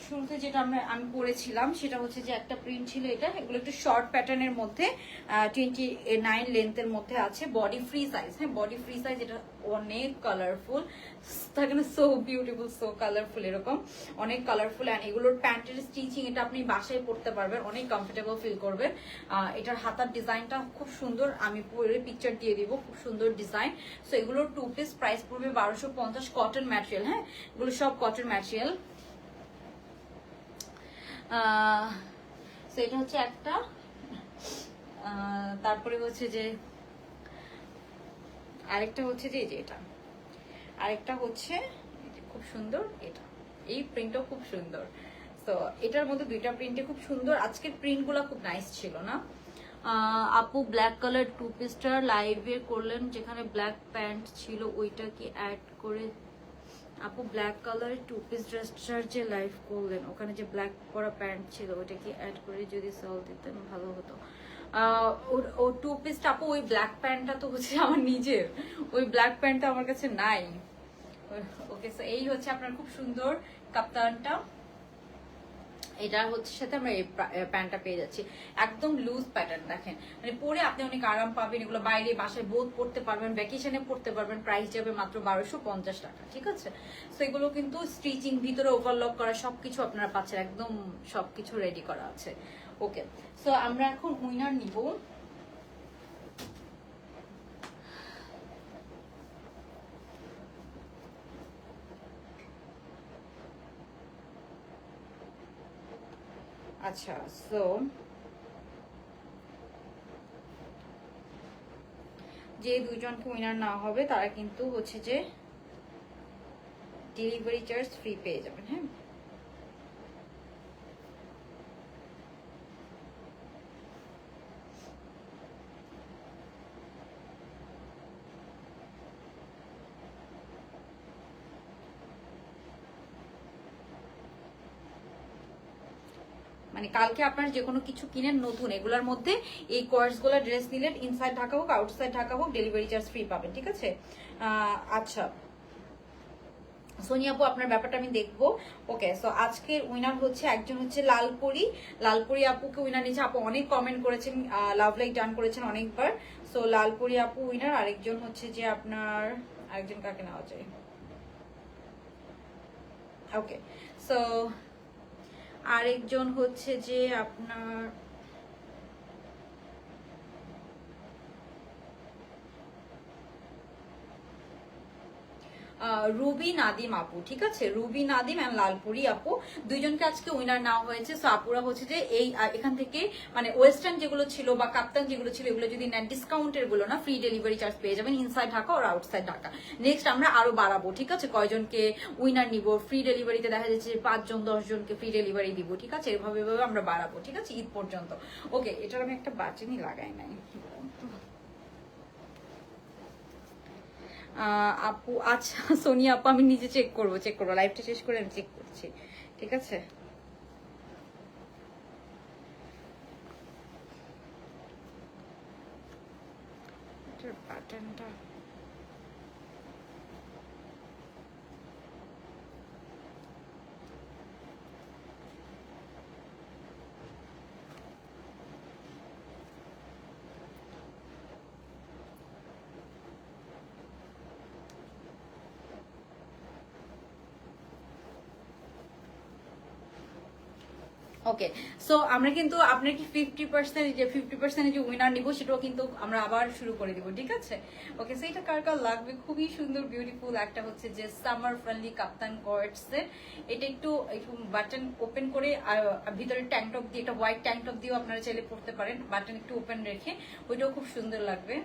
শুরুতে যেটা আমি পরেছিলাম সেটা হচ্ছে যে একটা প্রিন্ট ছিল এটা। এগুলো একটু শর্ট প্যাটার্নের মধ্যে 29 লেন্থের মধ্যে আছে, বডি ফ্রি সাইজ। হ্যাঁ, বডি ফ্রি সাইজ। এটা অনেক কালারফুল থাকে না, সো বিউটিফুল, সো কালারফুল, এরকম অনেক কালারফুল। অ্যান্ড এগুলোর প্যান্টের স্টিচিং এটা আপনি বাসায় পরতে পারবেন, অনেক কমফোর্টেবল ফিল করবেন। এটার হাতার ডিজাইনটা খুব সুন্দর, আমি পরে পিকচার দিয়ে দিব, খুব সুন্দর ডিজাইন। সো এগুলোর 2 পিস প্রাইস পড়বে 1250, কটন ম্যাটেরিয়াল। হ্যাঁ, এগুলো সব কটন ম্যাটেরিয়াল। এটা হচ্ছে একটা। তারপরে হচ্ছে যে আরেকটা হচ্ছে যে এটা, আরেকটা হচ্ছে খুব সুন্দর এটা, এই প্রিন্টও খুব সুন্দর। তো এটার মধ্যে দুইটা প্রিন্টে খুব সুন্দর। আজকের প্রিন্টগুলো খুব নাইস ছিল না। আপু, ব্ল্যাক কালার 2 পিসটা লাইভে করলেন, যেখানে ব্ল্যাক প্যান্ট ছিল ওইটা কি অ্যাড করে? আপু, ব্ল্যাক কালারের 2 পিস ড্রেসটার যে লাইভ করলেন, ওখানে যে ব্ল্যাক করা প্যান্ট ছিল ওইটা কি অ্যাড করে যদি সল দিতেন ভালো হতো। ও 2 পিসটা আপু, ওই ব্ল্যাক প্যান্টটা তো হচ্ছে আমার নিজের, ওই ব্ল্যাক প্যান্টটা আমার কাছে নাই। ওকে, সো এই হচ্ছে আপনার খুব সুন্দর কাপ্তানটা। এটা হচ্ছে সাথে আমরা এই প্যান্টটা পেয়ে যাচ্ছি, একদম লুজ প্যাটার্ন। দেখেন, মানে পরে আপনি অনেক আরাম পাবেন, এগুলো বাইরে বাসায় বোধ পড়তে পারবেন, ভ্যাকেশনে পড়তে পারবেন। প্রাইস যাবে মাত্র 1250 টাকা, ঠিক আছে। তো এগুলো কিন্তু স্টিচিং, ভিতরে ওভারলক করা সবকিছু আপনারা পাচ্ছেন, একদম সবকিছু রেডি করা আছে। ওকে, সো আমরা এখন উইনার নিব। আচ্ছা, সো যে দুইজনকে উইনার না হবে তারা কিন্তু হচ্ছে যে ডেলিভারি চার্জ ফ্রি পেয়ে যাবেন। হ্যাঁ, মানে কালকে আপনার যে কোনো কিছু কিনেন নতুন, এগুলোর মধ্যে এই কোয়ার্সগুলো ড্রেস নিলেন, ইনসাইড ঢাকা হোক আউটসাইড ঢাকা হোক, ডেলিভারি চার্জ ফ্রি পাবেন, ঠিক আছে। আচ্ছা সোনিয়া আপু, আপনার ব্যাপারটা আমি দেখবো। ওকে, সো আজকের উইনার হচ্ছে একজন হচ্ছে লালপুরি আপুকে উইনার নিচ্ছে। আপু অনেক কমেন্ট করেছেন, লাভ লাইক ডান করেছেন অনেকবার। সো লালপুরি আপু উইনার। আরেকজন হচ্ছে যে আপনার, আরেকজন কাকে নেওয়া যায়? ওকে, সো আরেকজন হচ্ছে যে আপনার রুবি নাদিম আপু, ঠিক আছে, রুবি নাদিম এন্ড লালপুরি আপু, দুইজনকে আজকে উইনার নেওয়া হয়েছে। সো আপুরা হচ্ছে যে এই এখান থেকে মানে ওয়েস্টার্ন যেগুলো ছিল বা কাপ্তান যেগুলো ছিল এগুলো যদি নেন ডিসকাউন্টের গুলো না, ফ্রি ডেলিভারি চার্জ পেয়ে যাবেন ইনসাইড ঢাকা আর আউটসাইড ঢাকা। নেক্সট আমরা আরো বাড়াবো, ঠিক আছে, কয়জনকে উইনার নিব, ফ্রি ডেলিভারিতে দেখা যাচ্ছে 5 জন 10 জনকে ফ্রি ডেলিভারি দিব, ঠিক আছে, এভাবে এভাবে আমরা বাড়াবো, ঠিক আছে, ঈদ পর্যন্ত। ওকে, এটার আমি একটা বাটনই লাগাই নাই। আপু আচ্ছা, সোনিয়া আপু আমি নিজে চেক করবো লাইভটা শেষ করে আমি চেক করছি, ঠিক আছে। বাটনটা ওকে, সো আমরা কিন্তু আপনার কি 50% যে উইনার নিব সেটাও কিন্তু আমরা আবার শুরু করে দিব, ঠিক আছে। ওকে, সো এটা কার কার লাগবে, খুবই সুন্দর বিউটিফুল একটা হচ্ছে যে সামার ফ্রেন্ডলি কাপ্তান কোয়ার্টসের। এটা একটু বাটন ওপেন করে ভিতরে ট্যাঙ্ক টপ দিয়ে, একটা হোয়াইট ট্যাঙ্ক টপ দিয়েও আপনারা চাইলে পড়তে পারেন, বাটন একটু ওপেন রেখে, ওইটাও খুব সুন্দর লাগবে।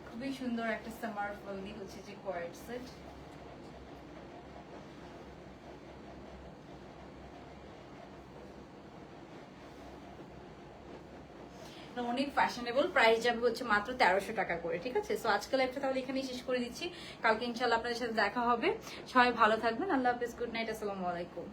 খুবই সুন্দর একটা সামার ফ্রেন্ডলি হচ্ছে যে কোয়ার্টসের। অনেক ফ্যাশনেবল, প্রাইস যাবে হচ্ছে মাত্র 1300 টাকা করে, ঠিক আছে। সো আজকে লাইভটা তাহলে এখানেই শেষ করে দিচ্ছি, কালকে ইনশাআল্লাহ আপনাদের সাথে দেখা হবে। সবাই ভালো থাকবেন, আল্লাহ হাফেজ, গুড নাইট, আসসালামু আলাইকুম।